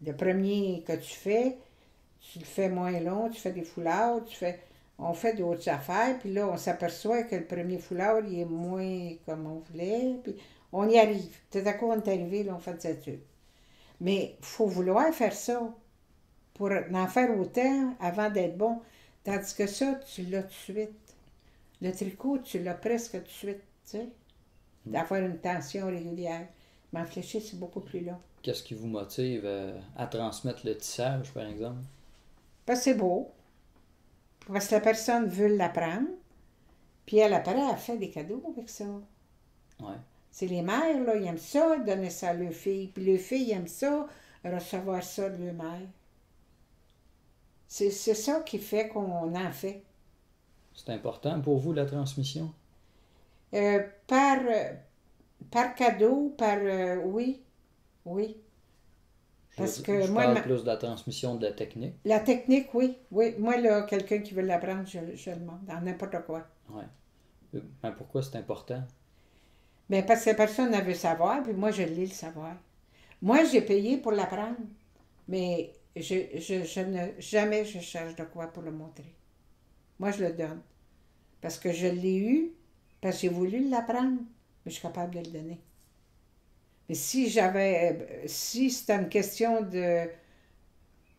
Le premier que tu le fais moins long, tu fais des foulards, on fait d'autres affaires, puis là, on s'aperçoit que le premier foulard, il est moins comme on voulait, puis on y arrive. Tout à coup, on est arrivé, là, on fait des études. Mais il faut vouloir faire ça pour en faire autant avant d'être bon. Tandis que ça, tu l'as tout de suite. Le tricot, tu l'as presque tout de suite, tu sais, d'avoir une tension régulière. Mais en fléchir, c'est beaucoup plus long. Qu'est-ce qui vous motive à transmettre le tissage, par exemple? Parce que c'est beau. Parce que la personne veut l'apprendre. Puis elle, après, elle fait des cadeaux avec ça. Ouais. C'est les mères, là, ils aiment ça, donner ça à leurs filles. Puis les filles aiment ça, recevoir ça de leur mère. C'est ça qui fait qu'on en fait. C'est important pour vous, la transmission? Euh, par, euh, par cadeau, oui, oui. Parce que Je moi, parle plus de la transmission de la technique. la technique, oui, oui. Moi, là, quelqu'un qui veut l'apprendre, je le demande, dans n'importe quoi. Ouais. Mais pourquoi c'est important? Bien, parce que personne ne veut savoir, puis moi, je lis le savoir. Moi, j'ai payé pour l'apprendre, mais jamais je cherche de quoi pour le montrer. Moi, je le donne. Parce que je l'ai eu, parce que j'ai voulu l'apprendre, mais je suis capable de le donner. Mais si c'était une question de,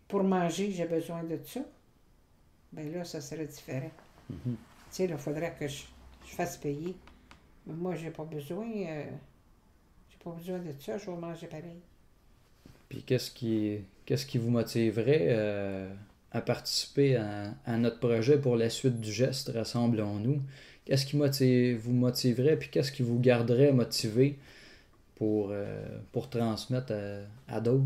pour manger, j'ai besoin de ça, bien là, ça serait différent. Mhm. Tu sais, il faudrait que je fasse payer. Mais moi, j'ai pas besoin de ça, je vais manger pareil. Puis qu'est-ce qui vous motiverait à participer à notre projet pour la suite du geste Rassemblons-nous? Qu'est-ce qui vous motiverait, puis qu'est-ce qui vous garderait motivé pour transmettre à d'autres?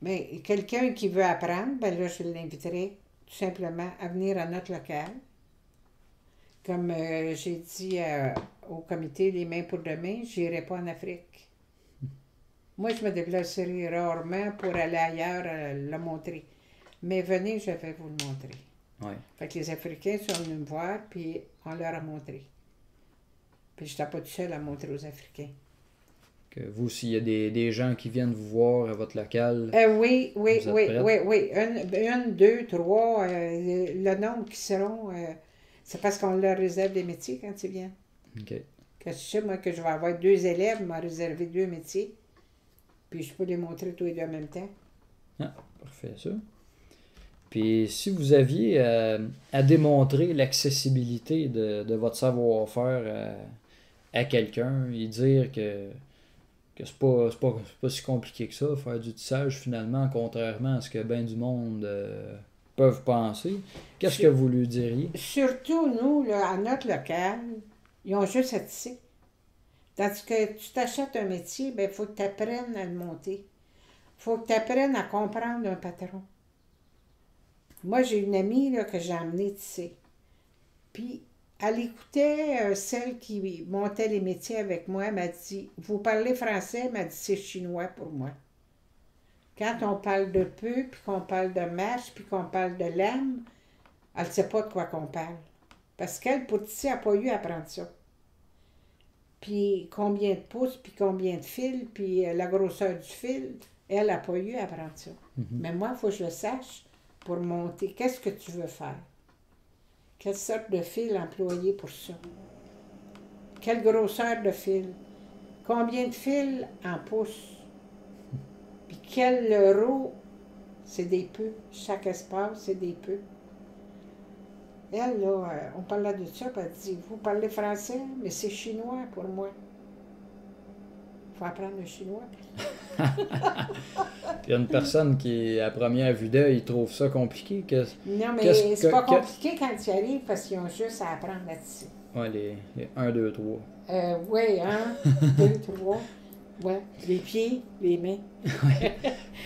Mais quelqu'un qui veut apprendre, ben là, je l'inviterai tout simplement à venir à notre local. Comme j'ai dit au comité Les Mains pour demain, je n'irai pas en Afrique. Moi, je me déplacerai rarement pour aller ailleurs le montrer. Mais venez, je vais vous le montrer. Ouais. Fait que les Africains sont venus me voir, puis on leur a montré. Puis je n'étais pas tout seul à montrer aux Africains. Que vous, s'il y a des gens qui viennent vous voir à votre local, Oui. vous êtes prête? Oui. Une, deux, trois, le nombre qui seront, c'est parce qu'on leur réserve des métiers quand ils viennent. OK. Que je sais, moi, que je vais avoir 2 élèves, m'a réservé 2 métiers. Puis je peux les montrer tous les deux en même temps. Ah, parfait, ça. Puis si vous aviez à démontrer l'accessibilité de votre savoir-faire à quelqu'un et dire que c'est pas si compliqué que ça, faire du tissage finalement, contrairement à ce que bien du monde peuvent penser, qu'est-ce que vous lui diriez? Surtout, nous, là, à notre local, ils ont juste à tisser. Tandis que tu t'achètes un métier, il faut que tu apprennes à le monter. Il faut que tu apprennes à comprendre un patron. Moi, j'ai une amie là, que j'ai emmenée tisser. Puis, elle écoutait celle qui montait les métiers avec moi. Elle m'a dit, vous parlez français? Elle m'a dit, c'est chinois pour moi. Quand on parle de peu, puis qu'on parle de mèche, puis qu'on parle de lame, elle ne sait pas de quoi qu'on parle. Parce qu'elle, pour tisser, elle n'a pas eu à apprendre ça. Puis combien de pouces, puis combien de fils, puis la grosseur du fil, elle n'a pas eu à apprendre ça. Mhm. Mais moi, il faut que je le sache pour monter. Qu'est-ce que tu veux faire? Quelle sorte de fil employer pour ça? Quelle grosseur de fil? Combien de fils en pouces? Puis quel row? C'est des peu. Chaque espace, c'est des peu. Elle, là, on parlait de ça, puis elle dit, vous parlez français, mais c'est chinois pour moi. Il faut apprendre le chinois. Il y a une personne qui, à première vue d'œil, trouve ça compliqué. Non, mais Qu'est-ce c'est pas que- compliqué quand tu y arrives parce qu'ils ont juste à apprendre là-dessus. Ouais, les 1, 2, 3. Oui, 2, 3. Ouais, les pieds, les mains.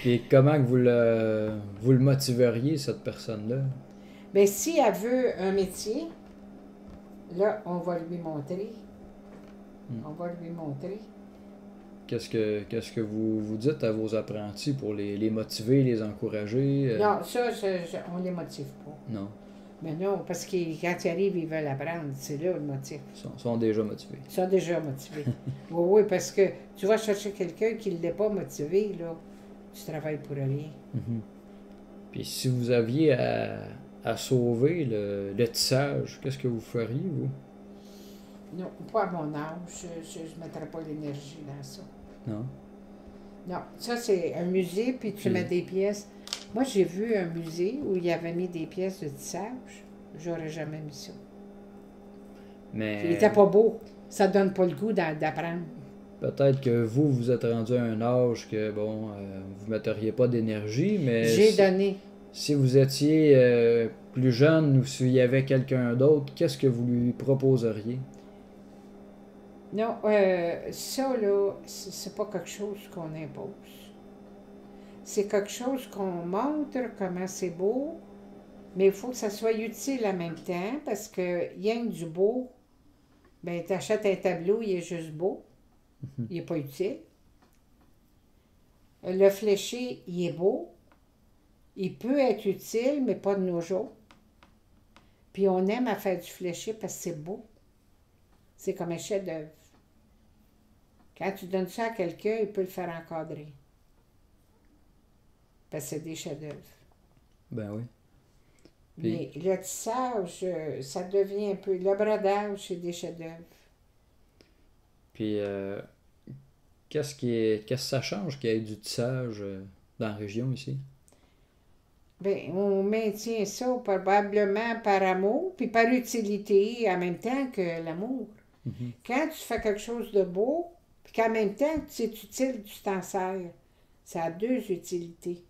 Puis comment que vous le motiveriez, cette personne-là? Mais si elle veut un métier, là, on va lui montrer. On va lui montrer. Qu'est-ce que vous dites à vos apprentis pour les motiver, les encourager? Non, ça, on ne les motive pas. Non, Mais non, parce que quand ils arrivent, ils veulent apprendre. C'est là le motif. ils sont déjà motivés. Ils sont déjà motivés. Oui, parce que tu vas chercher quelqu'un qui ne l'est pas motivé, là, tu travailles pour rien. Mhm. Puis si vous aviez à sauver le tissage, qu'est-ce que vous feriez, vous? Non, pas à mon âge. Je ne mettrais pas l'énergie dans ça. Non? Non, ça, c'est un musée, puis tu mets des pièces. Moi, j'ai vu un musée où il avait mis des pièces de tissage. J'aurais jamais mis ça. Mais Il n'était pas beau. Ça donne pas le goût d'apprendre. peut-être que vous êtes rendu à un âge que, bon, vous metteriez pas d'énergie, mais J'ai donné. si vous étiez plus jeune ou s'il y avait quelqu'un d'autre, qu'est-ce que vous lui proposeriez? Non, ça, là, c'est pas quelque chose qu'on impose. C'est quelque chose qu'on montre comment c'est beau, mais il faut que ça soit utile en même temps, parce que rien que du beau, ben tu achètes un tableau, il est juste beau, il n'est pas utile. Le fléché, il est beau, il peut être utile, mais pas de nos jours. Puis on aime à faire du fléché parce que c'est beau. C'est comme un chef-d'œuvre. Quand tu donnes ça à quelqu'un, il peut le faire encadrer. Parce que c'est des chefs-d'œuvre. Ben oui. Mais le tissage, ça devient un peu... Le brodage, c'est des chefs-d'œuvre. Puis, qu'est-ce que ça change qu'il y ait du tissage dans la région ici? Bien, on maintient ça probablement par amour, puis par utilité en même temps que l'amour. Mhm. Quand tu fais quelque chose de beau, puis qu'en même temps, c'est utile, tu t'en sers. Ça a deux utilités.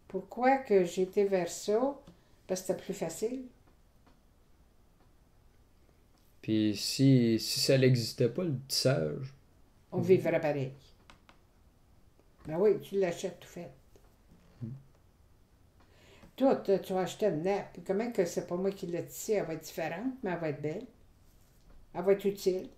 Pourquoi que j'ai été vers ça? Parce que c'était plus facile. Puis, si ça n'existait pas, le tissage, On vivrait pareil. Ben oui, tu l'achètes tout fait. Toi, tu vas acheter une nappe. Comment que c'est pas moi qui l'ai tissée? Elle va être différente, mais elle va être belle. Elle va être utile.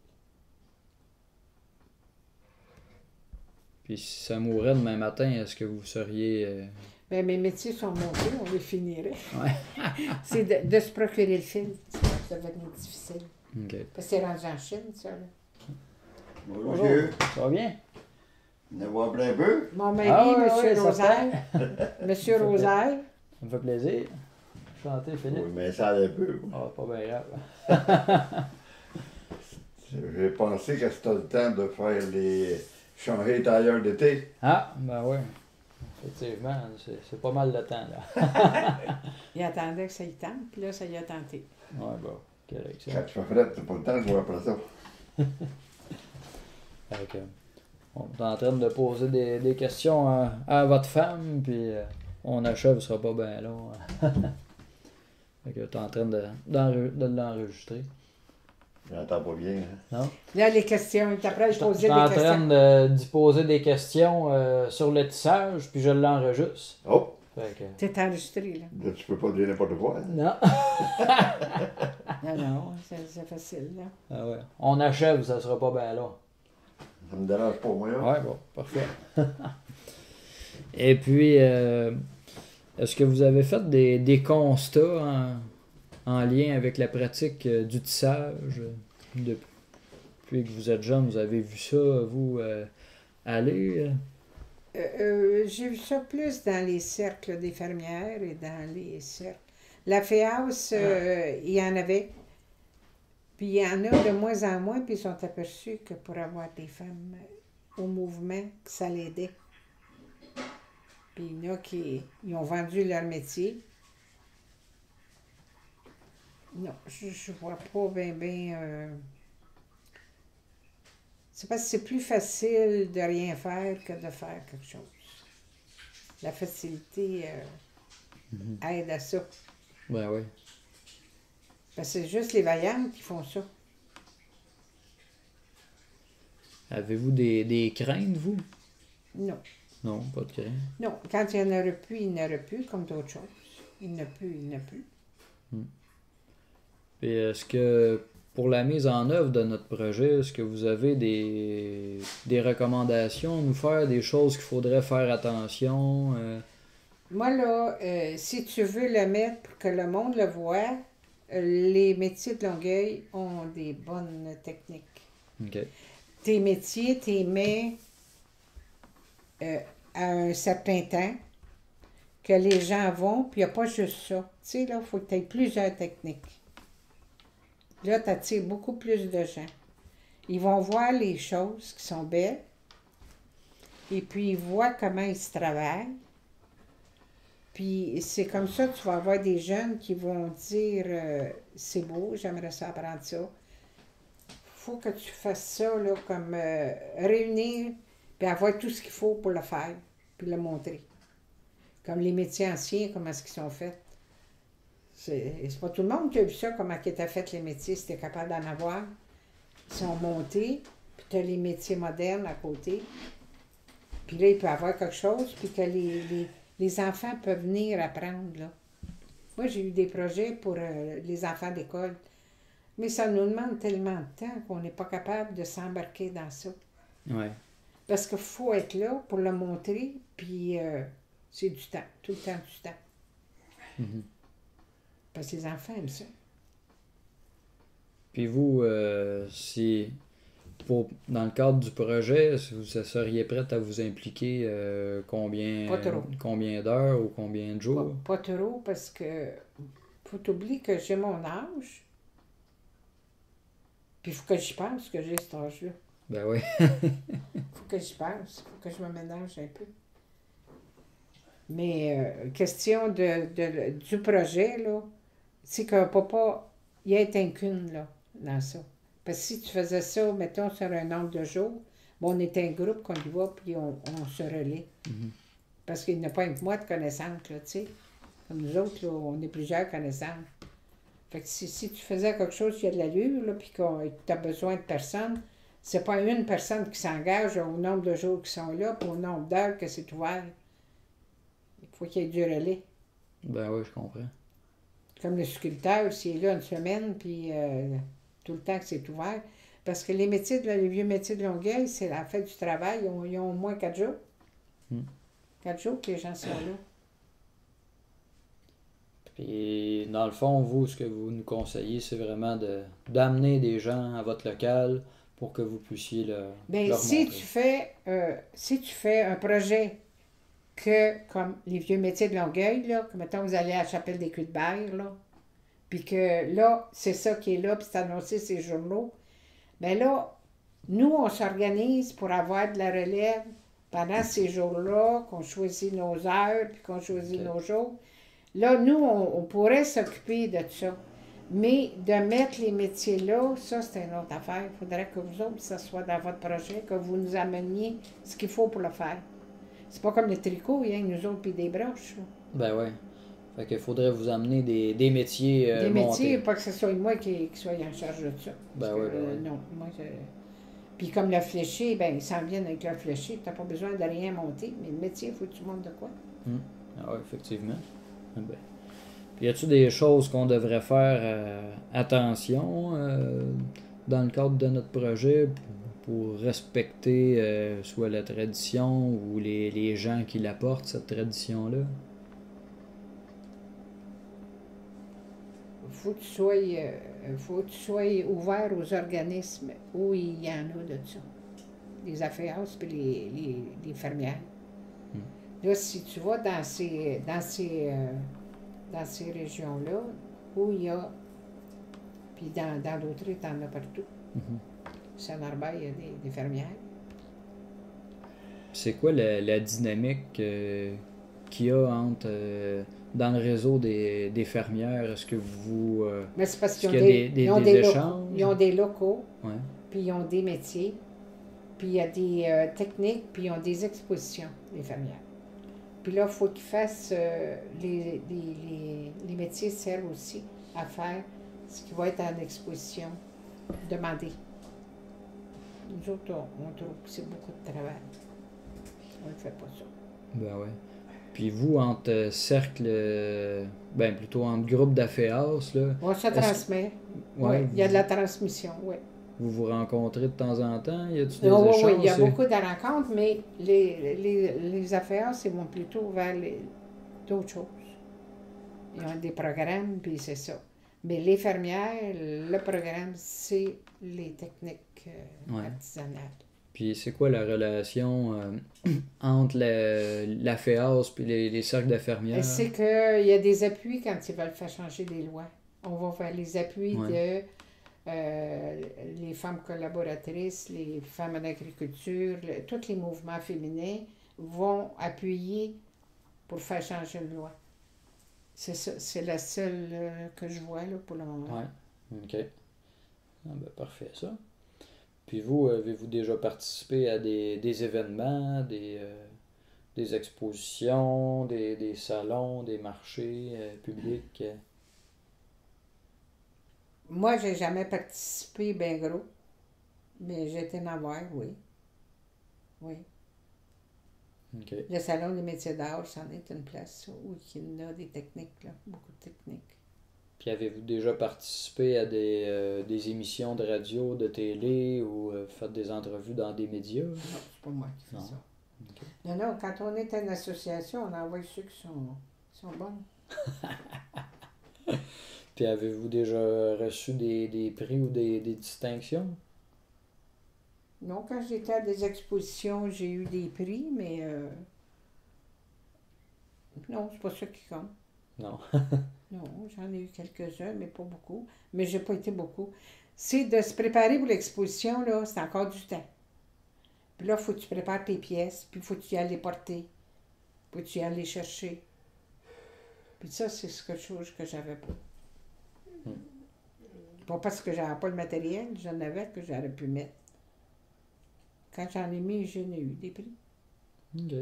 puis si ça mourait demain matin, est-ce que vous seriez... Ben, mes métiers sont montés, on les finirait. Ouais. C'est de se procurer le fil. Ça va devenir difficile. OK. Parce que c'est rendu en Chine, ça. Là. Bonjour, monsieur. Ça va bien? Venez voir plein peu. Mon mari, Ah, ouais, Monsieur ouais, Rosaire. Monsieur Ça fait- Rosaire. Ça me fait plaisir. Chanter, Philippe. Oui, mais ça allait peu. Ah, pas bien grave. J'ai pensé que c'était le temps de faire changer les tailleurs d'été. Ah, ben oui. Effectivement, c'est pas mal de temps, là. Il attendait que ça y tente, puis là, ça y a tenté. Ouais, bon. Correct, ça. Quand tu fais frais, t'as pas le temps de jouer après ça. Fait que, on est en train de poser des questions à votre femme, puis on achève, ce sera pas bien long. Fait que t'es en train de l'enregistrer. J'entends pas bien. Hein? Non? Là, les questions, il t'apprend à poser T'es des en questions. train d'y poser des questions sur le tissage, puis je l'enregistre. Oh! Fait que... T'es enregistré, là. Là, tu peux pas dire n'importe quoi. Hein? Non. Non, c'est facile, là. Ah ouais. On achève, ça sera pas bien long. Ça me dérange pas, moi. Là. Ouais, bon, parfait. Et puis, est-ce que vous avez fait des constats en lien avec la pratique du tissage? Depuis que vous êtes jeune, vous avez vu ça, vous, aller? J'ai vu ça plus dans les cercles des fermières et dans les cercles. La FEAUS, il y en avait. Puis il y en a de moins en moins, puis ils sont aperçus que pour avoir des femmes au mouvement, que ça l'aidait. Puis il y en a qui ils ont vendu leur métier. Non, je vois pas bien. C'est parce que c'est plus facile de rien faire que de faire quelque chose. La facilité aide à ça. Ben oui. Parce que c'est juste les vaillants qui font ça. Avez-vous des craintes, vous? Non. Non, pas de crainte. Non, quand il y en aurait plus, il n'y en aurait plus, comme d'autres choses. Il n'y en a plus, il n'y en a plus. Et est-ce que pour la mise en œuvre de notre projet, est-ce que vous avez des recommandations à nous faire, des choses qu'il faudrait faire attention? Moi, là, si tu veux le mettre pour que le monde le voit, les métiers de Longueuil ont des bonnes techniques. OK. Tes métiers, tes mets à un certain temps, que les gens vont, puis il n'y a pas juste ça. Tu sais, là, il faut que tu aies plusieurs techniques. Là, tu attires beaucoup plus de gens. Ils vont voir les choses qui sont belles, et puis ils voient comment ils se travaillent. Puis c'est comme ça que tu vas avoir des jeunes qui vont dire c'est beau, j'aimerais ça apprendre ça. Faut que tu fasses ça, là, comme réunir, puis avoir tout ce qu'il faut pour le faire, puis le montrer. Comme les métiers anciens, comment est-ce qu'ils sont faits. C'est pas tout le monde qui a vu ça, comment étaient faits les métiers, si tu es capable d'en avoir. Ils sont montés, puis tu as les métiers modernes à côté. Puis là, il peut y avoir quelque chose, puis que les enfants peuvent venir apprendre, là. Moi, j'ai eu des projets pour les enfants d'école. Mais ça nous demande tellement de temps qu'on n'est pas capable de s'embarquer dans ça. Ouais. Parce qu'il faut être là pour le montrer, puis c'est du temps, tout le temps du temps. Mhm. Parce que les enfants aiment ça. Puis vous, si dans le cadre du projet, si vous seriez prête à vous impliquer Pas trop. combien d'heures ou combien de jours? Pas trop, parce que faut t'oublier que j'ai mon âge. Puis il faut que j'y pense que j'ai cet âge-là. Ben oui. Faut que j'y pense, faut que je me ménage un peu. Mais question du projet, là, c'est que papa, il est qu'une, là, dans ça. Parce que si tu faisais ça, mettons, sur un nombre de jours, bon, on est un groupe qu'on y va, puis on se relaie. Mhm. Parce qu'il n'y a pas que moi de connaissances, là, tu sais. Comme nous autres, là, on est plusieurs connaissances. Fait que si tu faisais quelque chose qui a de l'allure, là, puis que tu as besoin de personnes, c'est pas une personne qui s'engage au nombre de jours qui sont là, puis au nombre d'heures que c'est ouvert. Il faut qu'il y ait du relais. Ben oui, je comprends. Comme le sculpteur, s'il est là une semaine, puis tout le temps que c'est ouvert. Parce que les vieux métiers de Longueuil, c'est la fête du travail, ils ont au moins 4 jours. Mm. 4 jours que les gens sont là. Puis dans le fond, vous, ce que vous nous conseillez, c'est vraiment d'amener des gens à votre local pour que vous puissiez Bien, leur si montrer. si tu fais un projet comme les vieux métiers de Longueuil, là, que mettons, vous allez à la Chapelle des Culs-de-Berre, là, puis que là, c'est ça qui est là, puis c'est annoncé ces journaux, bien là, nous, on s'organise pour avoir de la relève pendant ces jours-là, qu'on choisit nos heures, puis qu'on choisit Ok. nos jours. Là, nous, on pourrait s'occuper de ça. Mais de mettre les métiers là, ça, c'est une autre affaire. Il faudrait que vous autres, ça soit dans votre projet, que vous nous ameniez ce qu'il faut pour le faire. C'est pas comme le tricot, hein, nous autres, puis des broches. Là. Ben ouais. Fait qu'il faudrait vous amener des métiers Des métiers, montés. pas que ce soit moi qui soit en charge de ça. Ben Parce ouais, que, ben ouais. non, moi, puis comme le fléché, ben ils s'en viennent avec le fléché, tu n'as pas besoin de rien monter, mais le métier, il faut que tu montes de quoi. Ah ouais, effectivement. Ah ben. Puis y a-tu des choses qu'on devrait faire attention dans le cadre de notre projet pour respecter soit la tradition ou les gens qui l'apportent, cette tradition-là? Faut que tu sois ouvert aux organismes où il y en a de ça. Les affaires puis les fermières. Là, si tu vas dans ces régions-là, où il y a, puis dans d'autres, tu en as partout. Saint-Norbert, il y a des fermières. C'est quoi la dynamique qu'il y a entre, dans le réseau des fermières? Est-ce que vous... Mais c'est parce est-ce qu'ils qu'il ont y a ils ont des locaux. échanges? Ils ont des locaux, Ouais. puis ils ont des métiers, puis il y a des techniques, puis ils ont des expositions, les fermières. Puis là, il faut qu'ils fassent... les métiers servent aussi à faire ce qui va être en exposition demandé. Nous autres, on trouve que c'est beaucoup de travail. On ne fait pas ça. Ben ouais. Puis vous, entre cercles, ben plutôt entre groupes d'AFEAS, là, On se est-ce- transmet. ouais, Oui, il y a de la transmission, oui. vous rencontrez de temps en temps? Y a-tu des Oui, échanges? oui, il y a C'est- beaucoup de rencontres, mais les affaires, ils vont plutôt vers d'autres choses. Ils ont des programmes, puis c'est ça. Mais les fermières, le programme, c'est les techniques Ouais. artisanales. Puis c'est quoi la relation entre l'AFEAS puis les cercles d'infirmières? C'est qu'il y a des appuis quand ils veulent faire changer les lois. On va faire les appuis Ouais. de les femmes collaboratrices, les femmes en agriculture, tous les mouvements féminins vont appuyer pour faire changer une loi. C'est ça, c'est la seule que je vois là, pour le moment. Ouais. OK. Ah, ben, parfait, ça. Puis vous, avez-vous déjà participé à des événements, des expositions, des salons, des marchés publics? Moi, j'ai jamais participé bien gros, mais j'ai été en voir, oui. Oui. OK. Le salon des métiers d'art, c'en est une place où il y en a des techniques, là, beaucoup de techniques. Puis avez-vous déjà participé à des émissions de radio, de télé ou fait des entrevues dans des médias? Non, c'est pas moi qui fais Non. ça. OK. Non, non, quand on est une association, on envoie ceux qui sont bonnes. Puis avez-vous déjà reçu des prix ou des distinctions? Non, quand j'étais à des expositions, j'ai eu des prix, mais non, c'est pas ça qui compte. Non. Non, j'en ai eu quelques-uns, mais pas beaucoup. Mais j'ai pas été beaucoup. C'est de se préparer pour l'exposition, là, c'est encore du temps. Puis là, il faut que tu prépares tes pièces, puis il faut que tu y ailles les porter. Faut que tu y ailles les chercher. Puis ça, c'est quelque chose que j'avais pas. Pas parce que j'avais pas le matériel, j'en avais que j'aurais pu mettre. Quand j'en ai mis, j'en ai eu des prix. OK.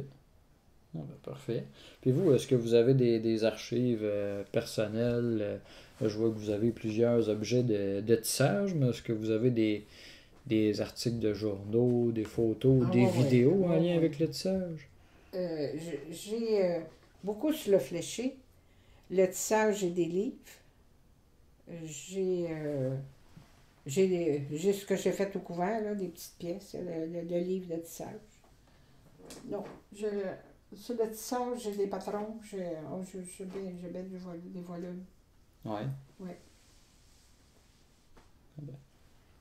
Ah, ben, parfait. Puis vous, est-ce que vous avez des archives personnelles? Je vois que vous avez plusieurs objets de tissage, mais est-ce que vous avez des articles de journaux, des photos, Ah, des ouais, vidéos ouais, en lien ouais. avec le tissage? J'ai beaucoup sur le fléché. Le tissage, j'ai des livres. J'ai ce que j'ai fait au couvert, là, des petites pièces, le livre de tissage. Non, sur le tissage, j'ai des patrons, j'ai bien des volumes. Ouais. Ouais. Ah ben.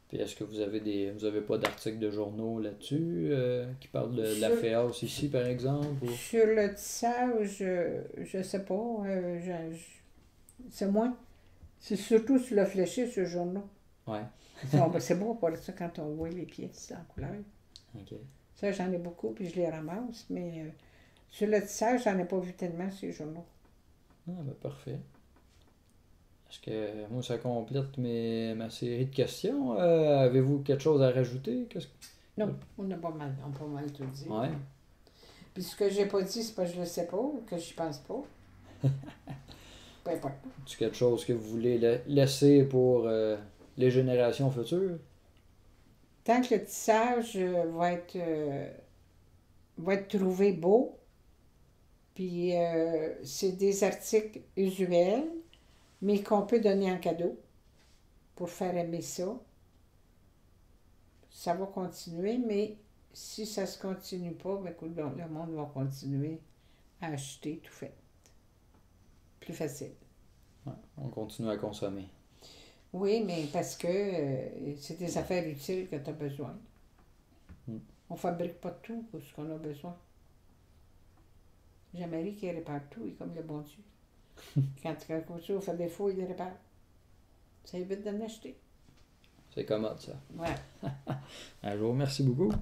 Puis est-ce que vous avez pas d'articles de journaux là-dessus qui parlent de la Sur- FEAS ici, par exemple? Ou... Sur le tissage, je sais pas, c'est moins. C'est surtout sur le fléché, sur le journaux. Ouais. C'est beau pour ça quand on voit les pièces en couleur. OK. Ça, j'en ai beaucoup, puis je les ramasse, mais sur le tissage, j'en ai pas vu tellement sur les journaux. Ah, ben parfait. Est-ce que moi, ça complète ma série de questions? Avez-vous quelque chose à rajouter? Non, on a pas mal tout dit. Ouais. Puis ce que j'ai pas dit, c'est pas que je le sais pas ou que j'y pense pas. Peu importe. C'est quelque chose que vous voulez laisser pour les générations futures? Tant que le tissage va être trouvé beau, puis c'est des articles usuels, mais qu'on peut donner en cadeau pour faire aimer ça. Ça va continuer, mais si ça se continue pas, ben, écoute, le monde va continuer à acheter tout fait. Plus facile. Ouais, on continue à consommer. Oui, mais parce que c'est des affaires utiles que tu as besoin. On fabrique pas tout pour ce qu'on a besoin. Jean-Marie qui répare tout, il est comme le bon Dieu. Quand quelque chose fait défaut, il le répare. Ça évite d'en acheter. C'est commode, ça. Ouais. Alors, merci beaucoup.